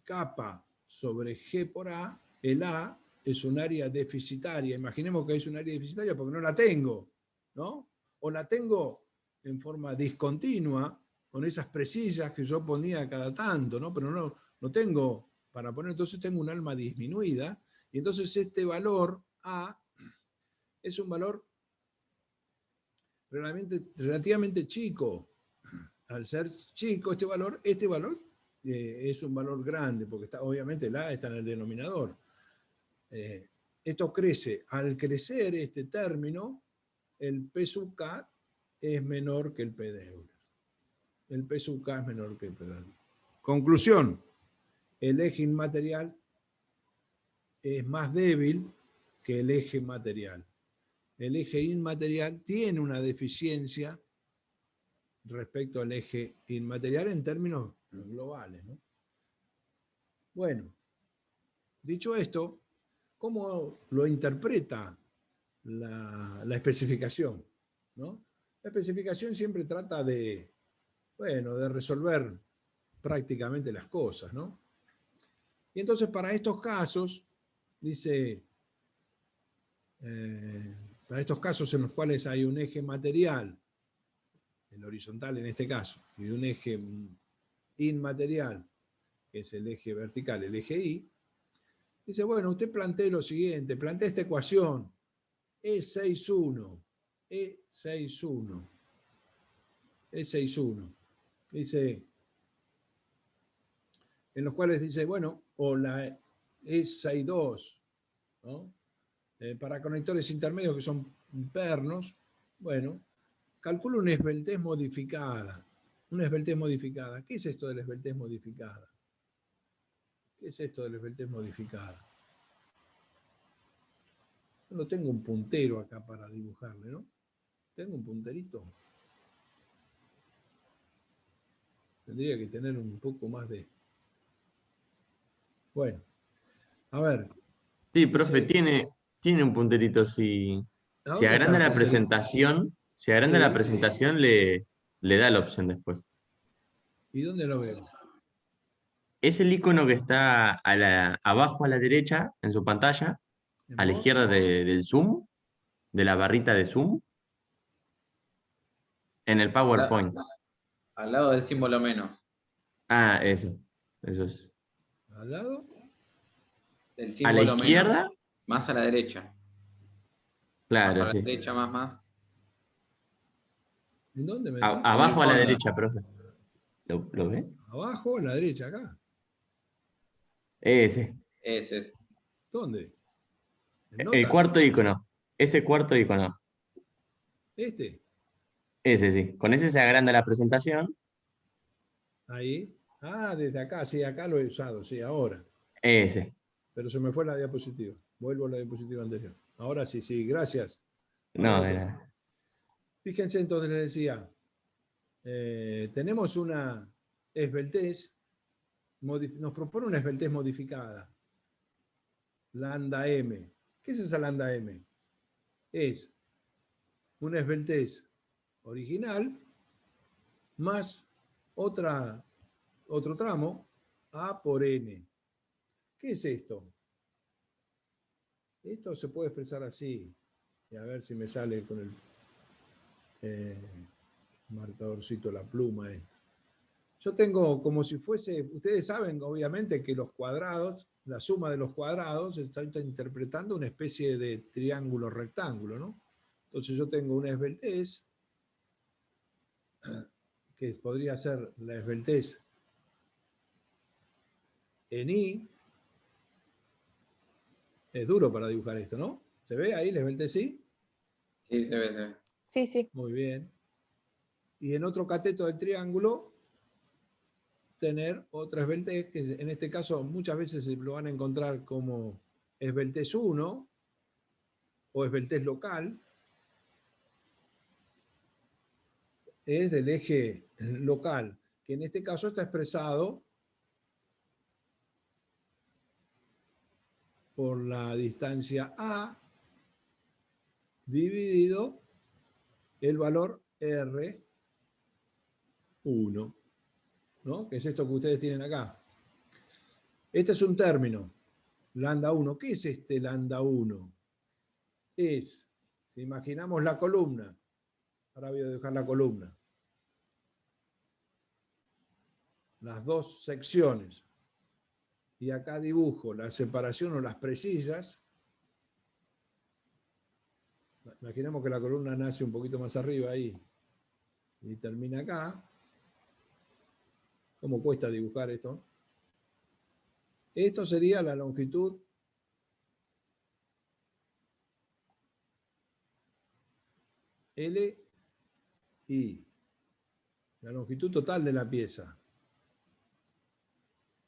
kappa sobre G por A, el A es un área deficitaria. Imaginemos que es un área deficitaria porque no la tengo, ¿no? O la tengo en forma discontinua, con esas presillas que yo ponía cada tanto, ¿no? Pero no tengo para poner, entonces tengo un alma disminuida, y entonces este valor A es un valor relativamente chico. Al ser chico este valor es un valor grande, porque obviamente el A está en el denominador. Esto crece. Al crecer este término, el P sub K es menor que el P de Euler. El P sub K es menor que el P de Euler. Conclusión. El eje inmaterial es más débil que el eje material. el eje inmaterial tiene una deficiencia respecto al eje inmaterial en términos globales, ¿no? Bueno, dicho esto, ¿cómo lo interpreta la especificación? ¿No? La especificación siempre trata de, bueno, de resolver prácticamente las cosas, ¿no? Y entonces para estos casos, dice, para estos casos en los cuales hay un eje material, el horizontal en este caso, y un eje inmaterial, que es el eje vertical, el eje Y, dice, bueno, usted plantea lo siguiente, plantea esta ecuación, E61, E61, E61, dice, en los cuales dice, bueno, o la E62, ¿no? Para conectores intermedios que son pernos, bueno, calculo una esbeltez modificada. Una esbeltez modificada. ¿Qué es esto de la esbeltez modificada? ¿Qué es esto de la esbeltez modificada? Yo no tengo un puntero acá para dibujarle, ¿no? ¿Tengo un punterito? Tendría que tener un poco más de... Bueno, a ver. Sí, profe, Dice, tiene un punterito. Si ¿a dónde está agranda el la punterito? presentación, si agranda la Sí. presentación, le da la opción después. ¿Y dónde lo veo? Es el icono que está abajo a la derecha en su pantalla, ¿En a la More? izquierda del zoom, de la barrita de zoom, en el Al, la- PowerPoint. al lado del símbolo menos. Ah, eso es. ¿Al lado? Del A la símbolo menos. izquierda, Más a la derecha. Más claro, para la sí. derecha, más. ¿En dónde me decís? En el Abajo a la fondo. derecha, profe. ¿Lo ve? Abajo, a la derecha, acá. Ese. Ese. ¿Dónde? ¿En El notas? cuarto icono. Ese cuarto icono. ¿Este? Ese sí. Con ese se agranda la presentación. Ahí. Ah, desde acá, sí, acá lo he usado, sí, ahora. Ese. Pero se me fue la diapositiva. Vuelvo a la diapositiva anterior. Ahora sí, sí, gracias. No, de Maestro. nada. Fíjense entonces, les decía, tenemos una esbeltez, nos propone una esbeltez modificada, lambda m. ¿Qué es esa lambda m? Es una esbeltez original más otro tramo, A por N. ¿Qué es esto? Esto se puede expresar así. Y a ver si me sale con el marcadorcito, la pluma esta. Yo tengo como si fuese, ustedes saben obviamente que los cuadrados, la suma de los cuadrados, está interpretando una especie de triángulo rectángulo, ¿no? Entonces yo tengo una esbeltez, que podría ser la esbeltez en I. Es duro para dibujar esto, ¿no? ¿Se ve ahí la esbeltez I? Sí, se ve. Sí, sí. Muy bien. Y en otro cateto del triángulo, tener otra esbeltez, que en este caso muchas veces se lo van a encontrar como esbeltez 1 o esbeltez local, es del eje local, que en este caso está expresado por la distancia A dividido el valor R1, ¿no? Que es esto que ustedes tienen acá. Este es un término, lambda 1. ¿Qué es este lambda 1? Es, si imaginamos la columna, ahora voy a dibujar la columna, las dos secciones, y acá dibujo la separación o las presillas. Imaginemos que la columna nace un poquito más arriba ahí y termina acá. ¿Cómo cuesta dibujar esto? Esto sería la longitud LI, la longitud total de la pieza.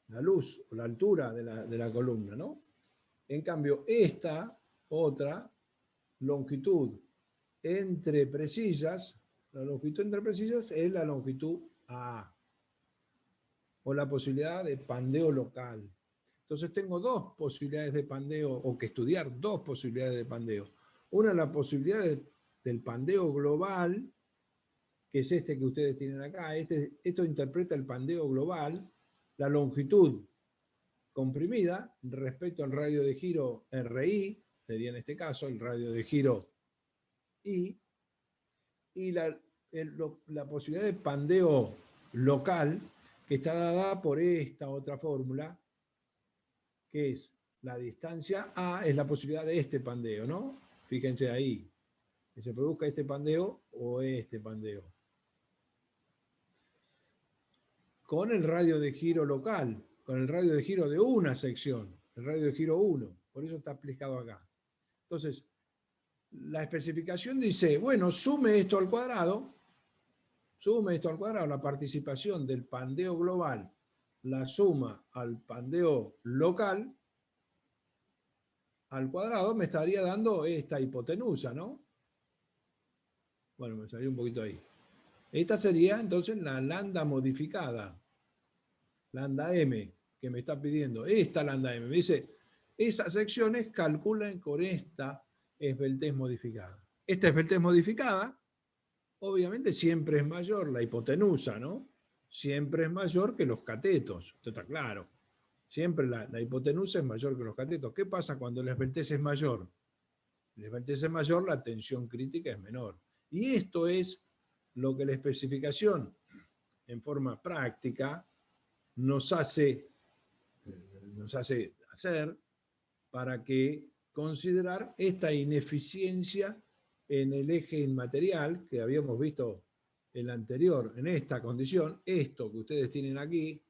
La luz o la altura de la columna, ¿no? En cambio, esta otra longitud entre precisas, la longitud entre precisas es la longitud A, o la posibilidad de pandeo local. Entonces tengo dos posibilidades de pandeo, o que estudiar dos posibilidades de pandeo. Una es la posibilidad del pandeo global, que es este que ustedes tienen acá. Esto interpreta el pandeo global, la longitud comprimida respecto al radio de giro RI, sería en este caso el radio de giro I, y la posibilidad de pandeo local, que está dada por esta otra fórmula, que es la distancia A, es la posibilidad de este pandeo, ¿no? Fíjense ahí, que se produzca este pandeo o este pandeo. Con el radio de giro local, con el radio de giro de una sección, el radio de giro 1, por eso está explicado acá. Entonces, la especificación dice, bueno, sume esto al cuadrado, la participación del pandeo global, la suma al pandeo local, al cuadrado, me estaría dando esta hipotenusa, ¿no? Bueno, me salió un poquito ahí. Esta sería entonces la lambda modificada, lambda m, que me está pidiendo. Esta lambda m, me dice, esas secciones calculan con esta esbeltez modificada. Esta esbeltez modificada, obviamente siempre es mayor, la hipotenusa, ¿no? Siempre es mayor que los catetos, esto está claro. Siempre la hipotenusa es mayor que los catetos. ¿Qué pasa cuando la esbeltez es mayor? La esbeltez es mayor, la tensión crítica es menor. Y esto es lo que la especificación en forma práctica nos hace hacer para que considerar esta ineficiencia en el eje inmaterial que habíamos visto el anterior, en esta condición, esto que ustedes tienen aquí,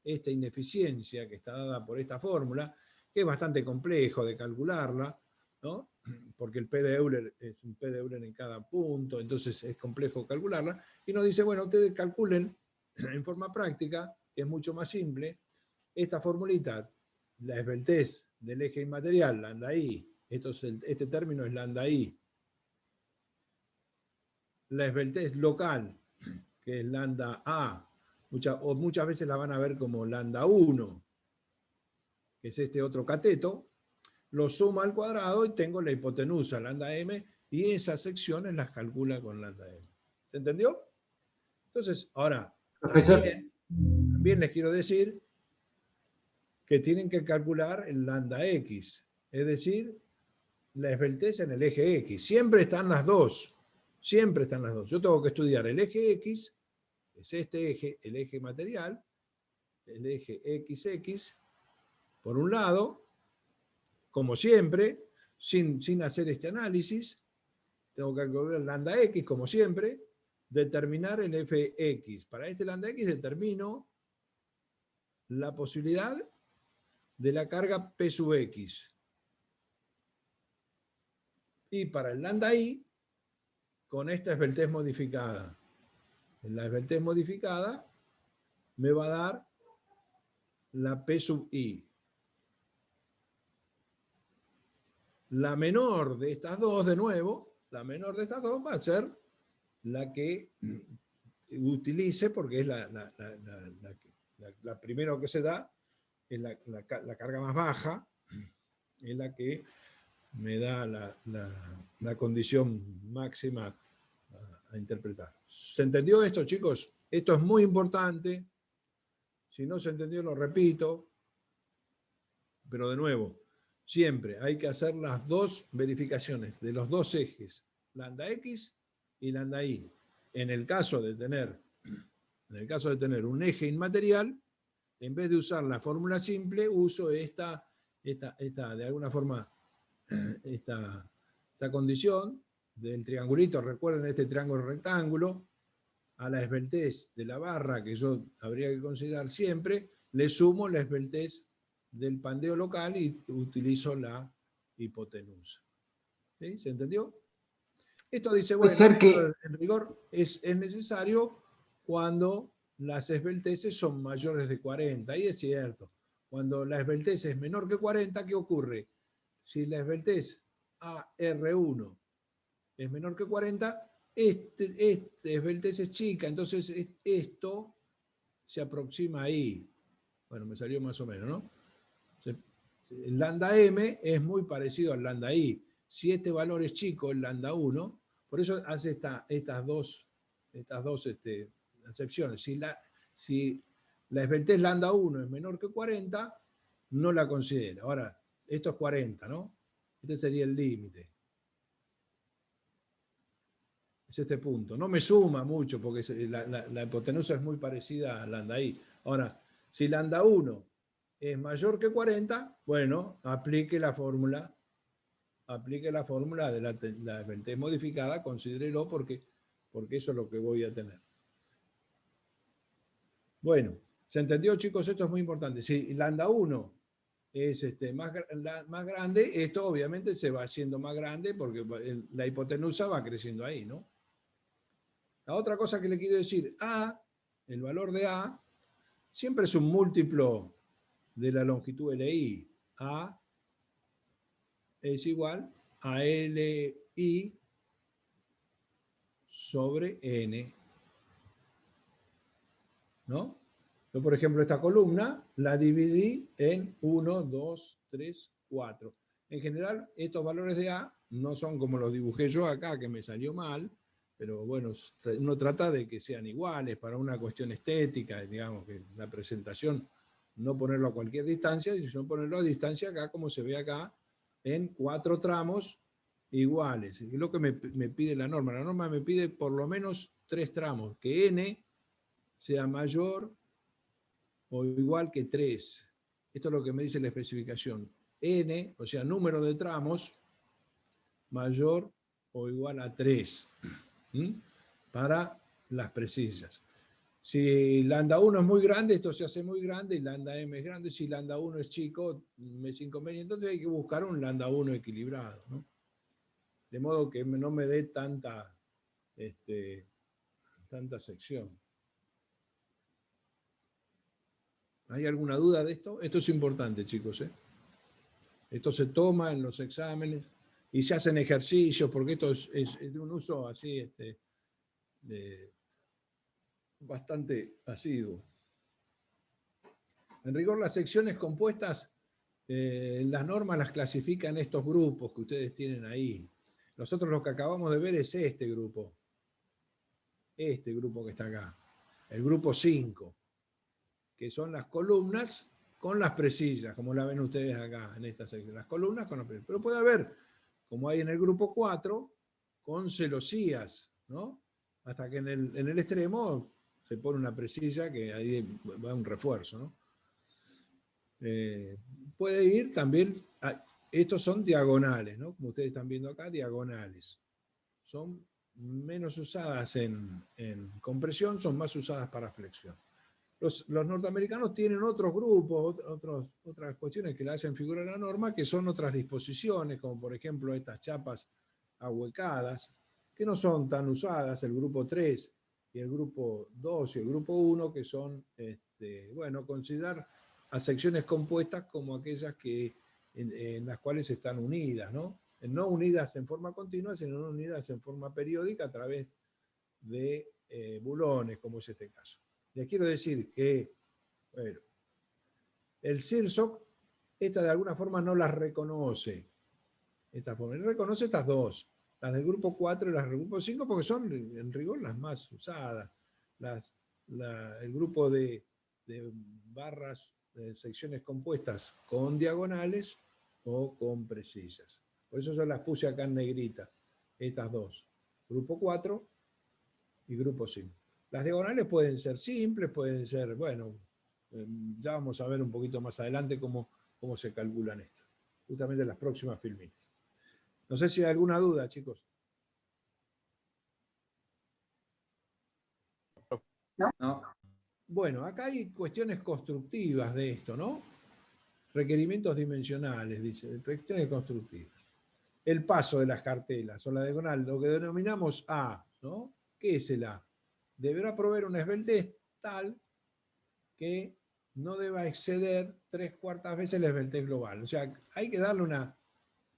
esta ineficiencia que está dada por esta fórmula, que es bastante complejo de calcularla, ¿no? Porque el P de Euler es un P de Euler en cada punto, entonces es complejo calcularla, y nos dice, bueno, ustedes calculen en forma práctica, que es mucho más simple, esta formulita, la esbeltez del eje inmaterial, lambda I, este término es lambda I, la esbeltez local, que es lambda A, muchas veces la van a ver como lambda 1, que es este otro cateto, lo suma al cuadrado y tengo la hipotenusa, lambda m, y esas secciones las calcula con lambda m. ¿Se entendió? Entonces, ahora, Profesor. también les quiero decir que tienen que calcular el lambda x, es decir, la esbeltez en el eje x. Siempre están las dos, siempre están las dos. Yo tengo que estudiar el eje x, es este eje, el eje material, el eje XX, por un lado, como siempre, sin hacer este análisis, tengo que calcular el lambda x, como siempre, determinar el fx. Para este lambda x determino la posibilidad de la carga P sub x. Y para el lambda i, con esta esbeltez modificada. En la esbeltez modificada me va a dar la P sub i. La menor de estas dos, de nuevo, la menor de estas dos va a ser la que utilice, porque es la primera que se da, es la carga más baja, es la que me da la condición máxima a interpretar. ¿Se entendió esto, chicos? Esto es muy importante. Si no se entendió, lo repito. Pero de nuevo, siempre hay que hacer las dos verificaciones de los dos ejes, lambda x y lambda i. En el caso de tener un eje inmaterial, en vez de usar la fórmula simple, uso esta de alguna forma, esta condición del triangulito. Recuerden este triángulo rectángulo, a la esbeltez de la barra, que yo habría que considerar siempre, le sumo la esbeltez del pandeo local y utilizo la hipotenusa. ¿Sí? ¿Se entendió? Esto dice, bueno, en rigor es necesario cuando las esbelteces son mayores de 40, y es cierto. Cuando la esbeltez es menor que 40, ¿qué ocurre? Si la esbeltez AR1 es menor que 40, este esbeltez es chica, entonces esto se aproxima ahí. Bueno, me salió más o menos, ¿no? El lambda M es muy parecido al lambda I. Si este valor es chico, el lambda 1, por eso hace estas dos acepciones. Si la esbeltez lambda 1 es menor que 40, no la considera. Ahora, esto es 40, ¿no? Este sería el límite. Es este punto. No me suma mucho porque la hipotenusa es muy parecida a lambda I. Ahora, si lambda 1 es mayor que 40, bueno, aplique la fórmula de la esbeltez modificada, considérelo porque eso es lo que voy a tener. Bueno, ¿se entendió, chicos? Esto es muy importante. Si lambda 1 es más grande, esto obviamente se va haciendo más grande porque la hipotenusa va creciendo ahí, ¿no? La otra cosa que le quiero decir, A, el valor de A, siempre es un múltiplo de la longitud LI. A es igual a LI sobre N. ¿No? Yo, por ejemplo, esta columna la dividí en 1, 2, 3, 4. En general, estos valores de A no son como los dibujé yo acá, que me salió mal, pero bueno, uno trata de que sean iguales para una cuestión estética, digamos, que la presentación, no ponerlo a cualquier distancia, sino ponerlo a distancia acá, como se ve acá, en 4 tramos iguales. Es lo que me pide la norma. La norma me pide por lo menos 3 tramos, que N sea mayor o igual que 3. Esto es lo que me dice la especificación. N, o sea, número de tramos, mayor o igual a 3. Para las precisas. Si lambda 1 es muy grande, esto se hace muy grande y lambda M es grande. Si lambda 1 es chico, es inconveniente. Entonces hay que buscar un lambda 1 equilibrado, ¿no? De modo que no me dé tanta sección. ¿Hay alguna duda de esto? Esto es importante, chicos, ¿eh? Esto se toma en los exámenes y se hacen ejercicios, porque esto es de un uso así, bastante asiduo. En rigor, las secciones compuestas, las normas las clasifican en estos grupos que ustedes tienen ahí. Nosotros lo que acabamos de ver es este grupo que está acá, el grupo 5, que son las columnas con las presillas, como la ven ustedes acá en esta sección, las columnas con las presillas. Pero puede haber, como hay en el grupo 4, con celosías, ¿no? Hasta que en el extremo se pone una presilla que ahí va un refuerzo, ¿no? Puede ir también, estos son diagonales, ¿no? Como ustedes están viendo acá, diagonales. Son menos usadas en compresión, son más usadas para flexión. Los norteamericanos tienen otros grupos, otras cuestiones que le hacen figurar la norma, que son otras disposiciones, como por ejemplo estas chapas ahuecadas, que no son tan usadas, el grupo 3 y el grupo 2 y el grupo 1, que son, bueno, considerar a secciones compuestas como aquellas que, en las cuales están unidas, ¿no? No unidas en forma continua, sino unidas en forma periódica a través de bulones, como es este caso. Les quiero decir que, bueno, el CIRSOC, esta de alguna forma no las reconoce. Reconoce estas dos, las del grupo 4 y las del grupo 5, porque son en rigor las más usadas. El grupo de barras, de secciones compuestas con diagonales o con precisas. Por eso yo las puse acá en negrita, estas dos, grupo 4 y grupo 5. Las diagonales pueden ser simples, pueden ser, bueno, ya vamos a ver un poquito más adelante cómo se calculan estas, justamente en las próximas filminas. No sé si hay alguna duda, chicos. No. Bueno, acá hay cuestiones constructivas de esto, ¿no? Requerimientos dimensionales, dice, cuestiones constructivas. El paso de las cartelas o la diagonal, lo que denominamos A, ¿no? ¿Qué es el A? Deberá proveer una esbeltez tal que no deba exceder 3/4 veces la esbeltez global. O sea, hay que darle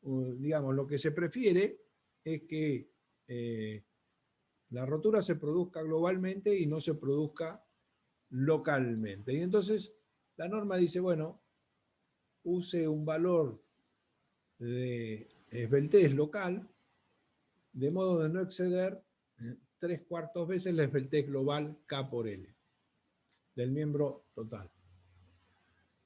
digamos, lo que se prefiere es que la rotura se produzca globalmente y no se produzca localmente. Y entonces la norma dice, bueno, use un valor de esbeltez local, de modo de no exceder 3/4 veces la esbeltez global K por L, del miembro total.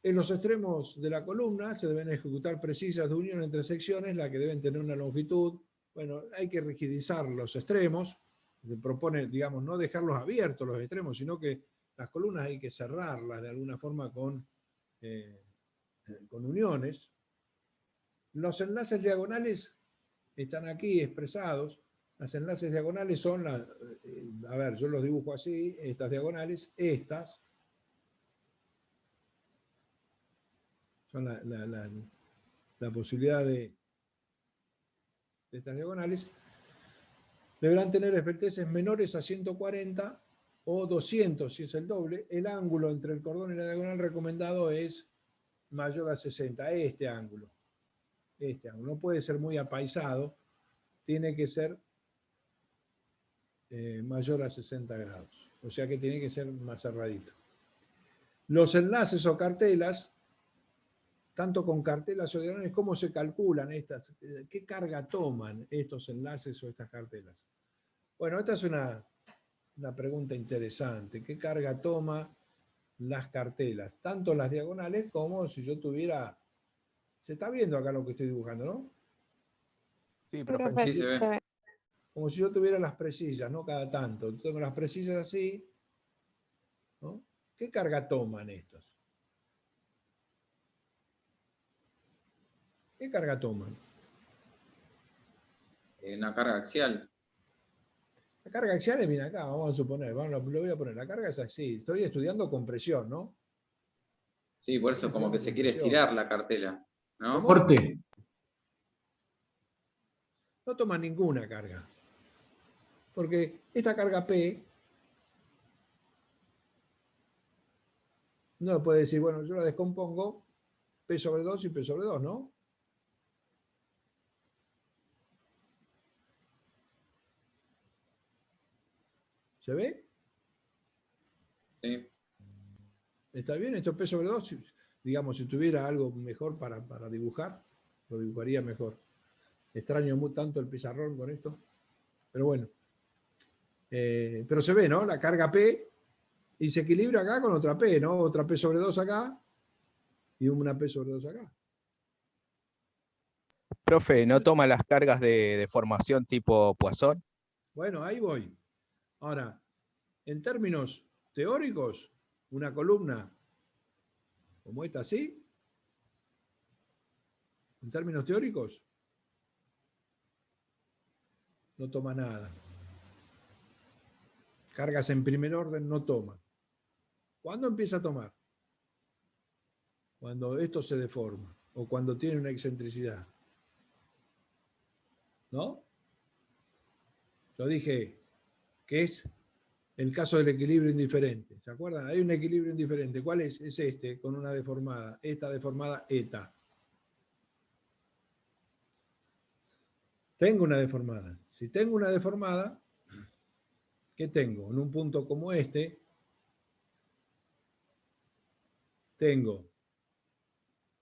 En los extremos de la columna se deben ejecutar precisas de unión entre secciones, las que deben tener una longitud. Bueno, hay que rigidizar los extremos. Se propone, digamos, no dejarlos abiertos los extremos, sino que las columnas hay que cerrarlas de alguna forma con uniones. Los enlaces diagonales están aquí expresados. Los enlaces diagonales son, a ver, yo los dibujo así, estas diagonales, estas son la posibilidad de estas diagonales. Deberán tener esbelteces menores a 140 o 200 si es el doble. El ángulo entre el cordón y la diagonal recomendado es mayor a 60, este ángulo. Este ángulo no puede ser muy apaisado, tiene que ser mayor a 60 grados. O sea que tiene que ser más cerradito. Los enlaces o cartelas, tanto con cartelas o diagonales, ¿cómo se calculan estas? ¿Qué carga toman estos enlaces o estas cartelas? Bueno, esta es una pregunta interesante. ¿Qué carga toma las cartelas? Tanto las diagonales como si yo tuviera... Se está viendo acá lo que estoy dibujando, ¿no? Sí, profe. Profe, Sí, se ve. se ve. Como si yo tuviera las presillas, ¿no? Cada tanto. Tengo las presillas así, ¿no? ¿Qué carga toman estos? ¿Qué carga toman? Una carga axial. La carga axial es, mira acá, vamos a suponer, lo voy a poner. La carga es así. Estoy estudiando compresión, ¿no? Sí, por eso como que se quiere estirar la cartela, ¿no? Corte. No toma ninguna carga. Porque esta carga P, no puede decir, bueno, yo la descompongo, P sobre 2 y P sobre 2, ¿no? ¿Se ve? Sí. ¿Está bien? Esto es P sobre 2. Digamos, si tuviera algo mejor para dibujar, lo dibujaría mejor. Extraño tanto el pizarrón con esto. Pero bueno. Pero se ve, ¿no? La carga P y se equilibra acá con otra P, ¿no? Otra P sobre 2 acá y una P sobre 2 acá. Profe, ¿no toma las cargas de deformación tipo Poisson? Bueno, ahí voy. Ahora, en términos teóricos, una columna como esta, ¿sí? En términos teóricos, no toma nada. Cargas en primer orden no toma. ¿Cuándo empieza a tomar? Cuando esto se deforma o cuando tiene una excentricidad. ¿No? Yo dije que es el caso del equilibrio indiferente. ¿Se acuerdan? Hay un equilibrio indiferente. ¿Cuál es? Es este, con una deformada. Esta deformada, eta. Tengo una deformada. Si tengo una deformada, ¿qué tengo? En un punto como este, tengo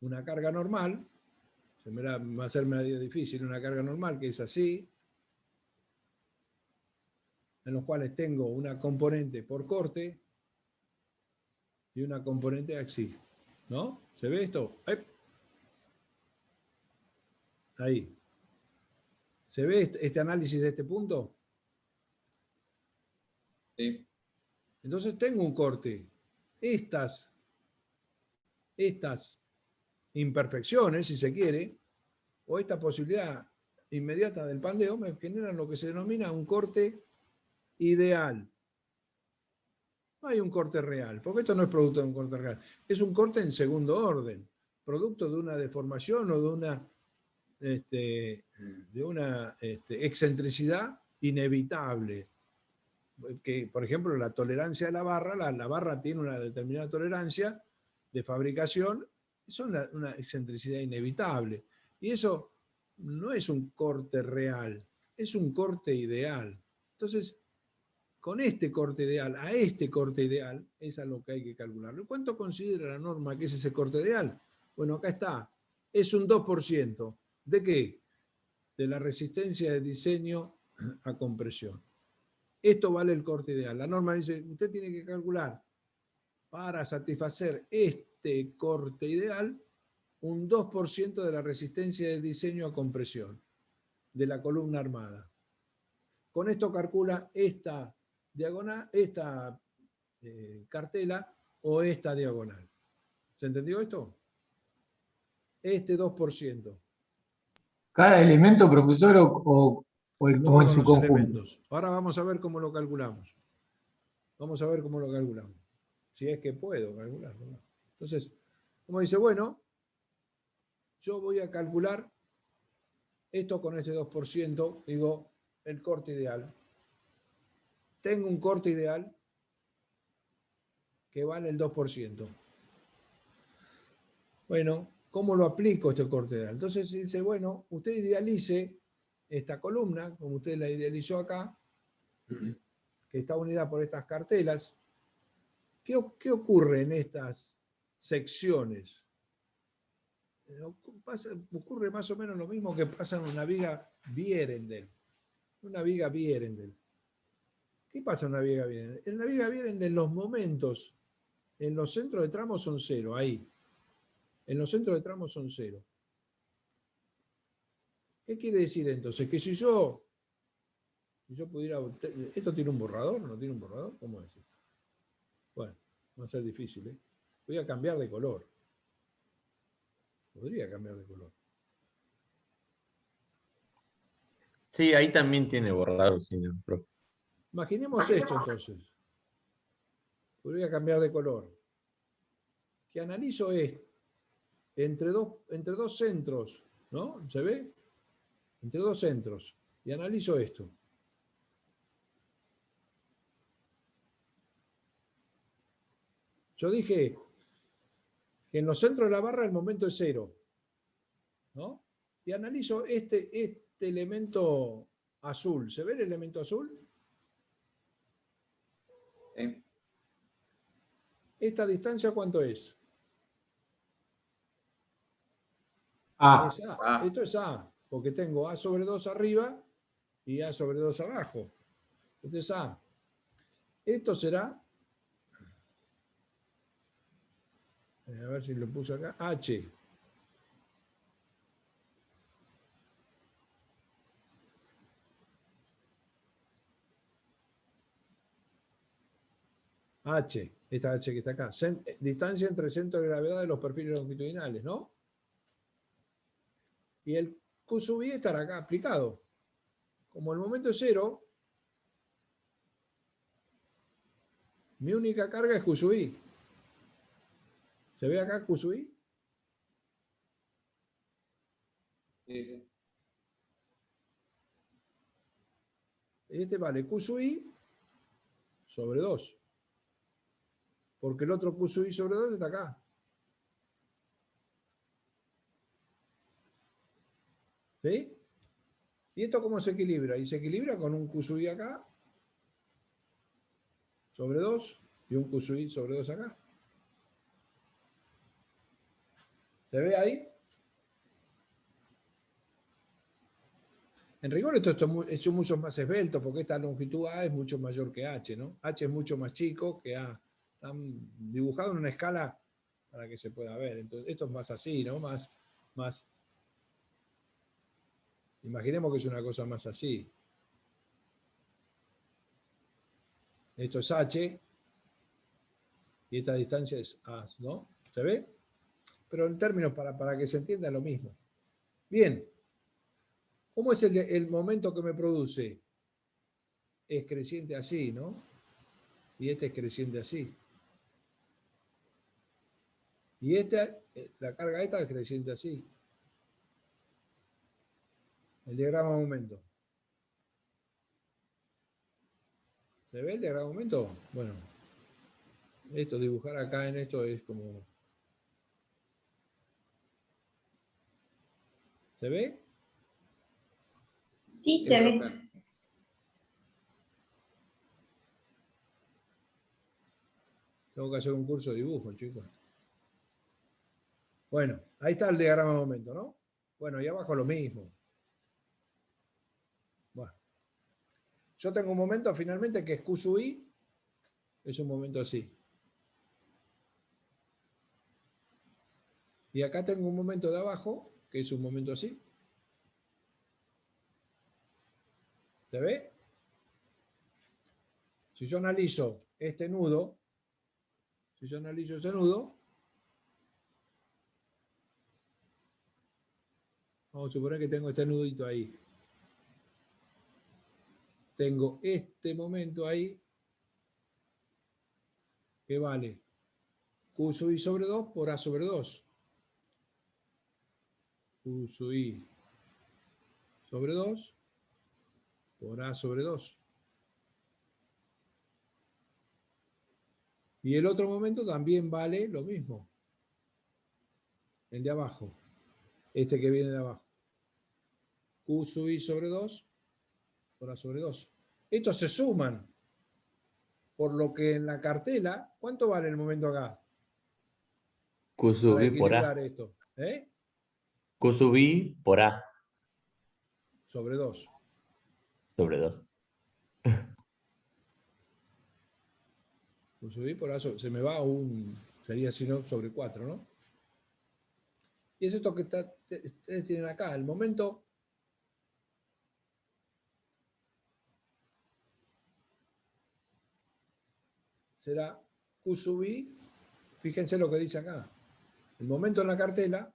una carga normal, va a ser medio difícil, una carga normal que es así, en los cuales tengo una componente por corte y una componente axial, ¿no? ¿Se ve esto? Ahí. ¿Se ve este análisis de este punto? Sí. Entonces tengo un corte. Estas imperfecciones, si se quiere, o esta posibilidad inmediata del pandeo, me generan lo que se denomina un corte ideal. No hay un corte real, porque esto no es producto de un corte real. Es un corte en segundo orden, producto de una deformación o de una excentricidad inevitable. Que, por ejemplo, la tolerancia de la barra tiene una determinada tolerancia de fabricación, son una excentricidad inevitable. Y eso no es un corte real, es un corte ideal. Entonces, con este corte ideal, a este corte ideal, es a lo que hay que calcularlo. ¿Cuánto considera la norma que es ese corte ideal? Bueno, acá está. Es un 2%. ¿De qué? De la resistencia de diseño a compresión. Esto vale el corte ideal. La norma dice, usted tiene que calcular para satisfacer este corte ideal un 2% de la resistencia de diseño a compresión de la columna armada. Con esto calcula esta diagonal, esta cartela o esta diagonal. ¿Se entendió esto? Este 2%. ¿Cada elemento, profesor, o en Todos su los conjunto? elementos. Ahora vamos a ver cómo lo calculamos. Vamos a ver cómo lo calculamos. Si es que puedo calcularlo, ¿no? Entonces, como dice, bueno, yo voy a calcular esto con este 2%, digo, el corte ideal. Tengo un corte ideal que vale el 2%. Bueno, ¿cómo lo aplico este corte ideal? Entonces dice, bueno, usted idealice esta columna, como usted la idealizó acá, que está unida por estas cartelas. ¿Qué ocurre en estas secciones? Ocurre más o menos lo mismo que pasa en una viga Vierendel. Una viga Vierendel. ¿Qué pasa en una viga Vierendel? En la viga Vierendel los momentos en los centros de tramo son 0, ahí. En los centros de tramo son 0. ¿Qué quiere decir entonces? Que si yo pudiera... ¿Esto tiene un borrador? ¿No tiene un borrador? ¿Cómo es esto? Bueno, va a ser difícil, ¿eh? Voy a cambiar de color. Podría cambiar de color. Sí, ahí también tiene borrado, señor profe. Imaginemos esto entonces. Voy a cambiar de color. Que analizo esto entre dos centros, ¿no? ¿Se ve? Entre dos centros. Y analizo esto. Yo dije que en los centros de la barra el momento es 0, ¿no? Y analizo este elemento azul. ¿Se ve el elemento azul? Sí. ¿Esta distancia cuánto es? Ah, Es A. Esto es A, porque tengo A sobre 2 arriba y A sobre 2 abajo. Esto es A. Esto será, a ver si lo puse acá, H. H, esta H que está acá. Distancia entre centro de gravedad de los perfiles longitudinales, ¿no? Y el Q sub I estará acá aplicado. Como el momento es 0, mi única carga es Q sub I. ¿Se ve acá Q sub I? Sí. Este vale Q sub I sobre 2. Porque el otro Q sub I sobre 2 está acá. ¿Sí? ¿Y esto cómo se equilibra? Y se equilibra con un Q sub I acá sobre 2 y un Q sub I sobre 2 acá. ¿Se ve ahí? En rigor esto es mucho más esbelto porque esta longitud A es mucho mayor que H, ¿no? H es mucho más chico que A. Están dibujados en una escala para que se pueda ver. Entonces, esto es más así, ¿no? Más. Imaginemos que es una cosa más así. Esto es H y esta distancia es A, ¿no? ¿Se ve? Pero en términos para que se entienda lo mismo. Bien. ¿Cómo es el momento que me produce? Es creciente así, ¿no? Y este es creciente así. Y la carga esta es creciente así. El diagrama de momento. ¿Se ve el diagrama de momento? Bueno, esto, dibujar acá en esto es como... ¿Se ve? Sí, Sí, se ve. profe. Tengo que hacer un curso de dibujo, chicos. Bueno, ahí está el diagrama de momento, ¿no? Bueno, y abajo lo mismo. Bueno. Yo tengo un momento finalmente que es Q sub I, es un momento así. Y acá tengo un momento de abajo, que es un momento así. ¿Se ve? Si yo analizo este nudo, vamos a suponer que tengo este nudito ahí. Tengo este momento ahí que vale Q sub I sobre 2 por A sobre 2. Q sub I sobre 2 por A sobre 2. Y el otro momento también vale lo mismo. El de abajo. Este que viene de abajo. Q sub I sobre 2 por A sobre 2. Estos se suman. Por lo que en la cartela, ¿cuánto vale el momento acá? Q sub Para I por A. equilibrar esto. Q sub I por A Sobre 2. sobre 2. Q sub I por A se me va sería sino sobre 4, ¿no? Y es esto que ustedes tienen acá. El momento será Q sub I. Fíjense lo que dice acá. El momento en la cartela,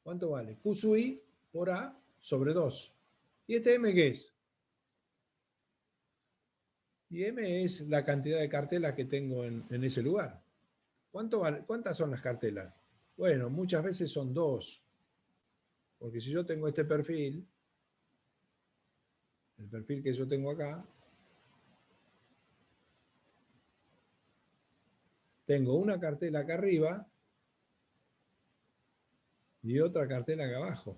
¿cuánto vale? Q sub I por A sobre 2. ¿Y este M qué es? Y M es la cantidad de cartelas que tengo en ese lugar. ¿Cuántas son las cartelas? Bueno, muchas veces son 2. Porque si yo tengo este perfil, el perfil que yo tengo acá, tengo una cartela acá arriba y otra cartela acá abajo.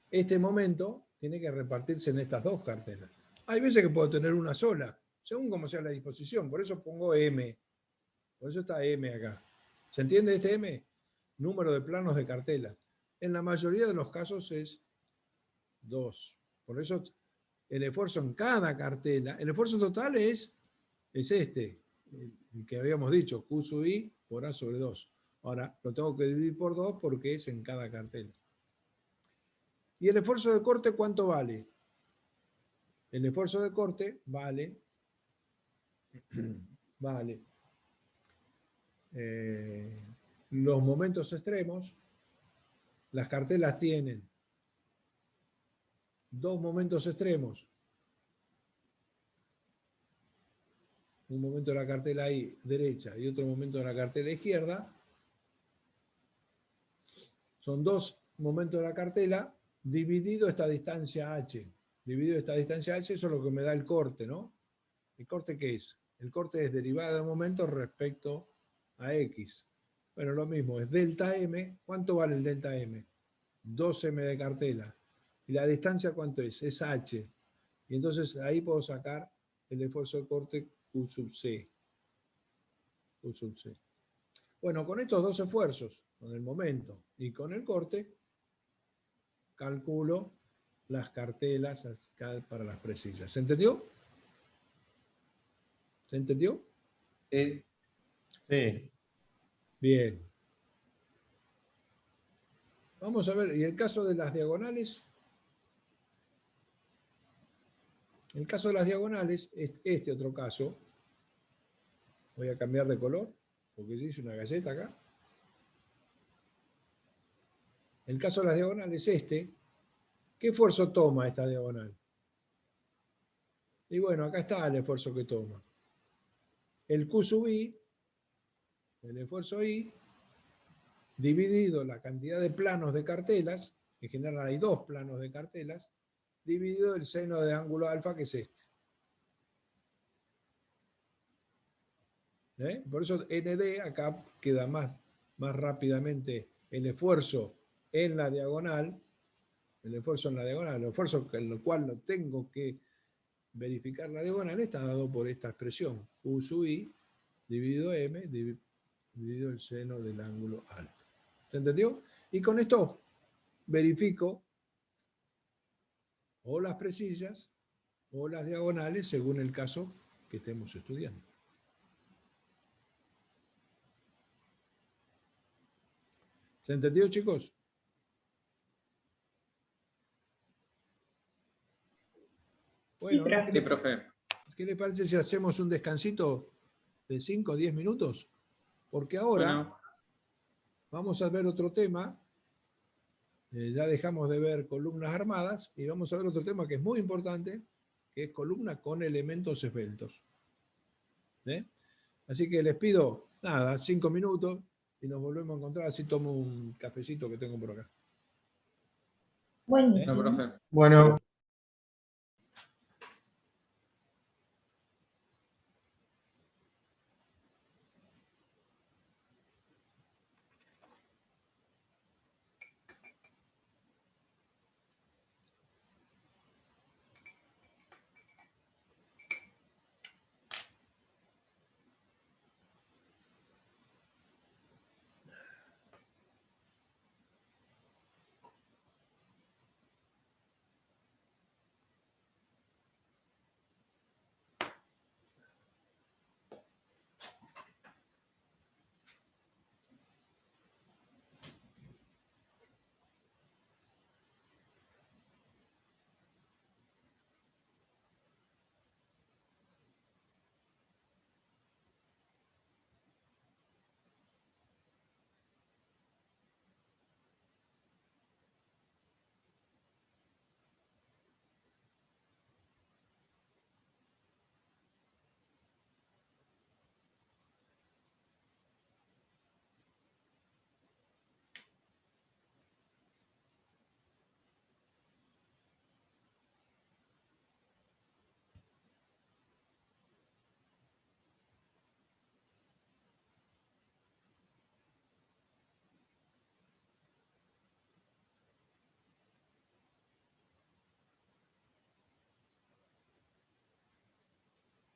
Este momento tiene que repartirse en estas dos cartelas. Hay veces que puedo tener una sola, según como sea la disposición. Por eso pongo M. Por eso está M acá. ¿Se entiende este M? Número de planos de cartelas. En la mayoría de los casos es 2. Por eso el esfuerzo en cada cartela, el esfuerzo total es este, el que habíamos dicho, Q sub I por A sobre 2. Ahora lo tengo que dividir por 2 porque es en cada cartela. ¿Y el esfuerzo de corte cuánto vale? El esfuerzo de corte vale los momentos extremos. Las cartelas tienen dos momentos extremos. Un momento de la cartela ahí derecha y otro momento de la cartela izquierda. Son dos momentos de la cartela dividido esta distancia h. Dividido esta distancia h, eso es lo que me da el corte, ¿no? ¿El corte qué es? El corte es derivada de momentos respecto a x. Bueno, lo mismo, es delta m. ¿Cuánto vale el delta m? 2m de cartela. ¿Y la distancia cuánto es? Es h. Y entonces ahí puedo sacar el esfuerzo de corte Q sub C. Q sub C. Bueno, con estos dos esfuerzos, con el momento y con el corte, calculo las cartelas acá para las presillas. ¿Se entendió? ¿Se entendió? Sí. Sí. Bien. Vamos a ver, y el caso de las diagonales. El caso de las diagonales es este otro caso. Voy a cambiar de color, porque se hizo una galleta acá. El caso de las diagonales es este. ¿Qué esfuerzo toma esta diagonal? Y bueno, acá está el esfuerzo que toma. El Q sub I, el esfuerzo I, dividido la cantidad de planos de cartelas, en general hay dos planos de cartelas, dividido el seno de ángulo alfa, que es este. Por eso ND acá queda más rápidamente el esfuerzo en la diagonal, el esfuerzo en la diagonal, el esfuerzo en el cual lo tengo que verificar la diagonal está dado por esta expresión, U sub I dividido M dividido el seno del ángulo alfa. ¿Se entendió? Y con esto verifico o las precisas o las diagonales según el caso que estemos estudiando. ¿Se entendió, chicos? Bueno, Sí, profe. ¿qué les parece si hacemos un descansito de 5 o 10 minutos? Porque ahora Bueno, vamos a ver otro tema. Ya dejamos de ver columnas armadas y vamos a ver otro tema que es muy importante, que es columna con elementos esbeltos. Así que les pido, nada, 5 minutos y nos volvemos a encontrar. Así tomo un cafecito que tengo por acá. Buenísimo. no, profe. Bueno.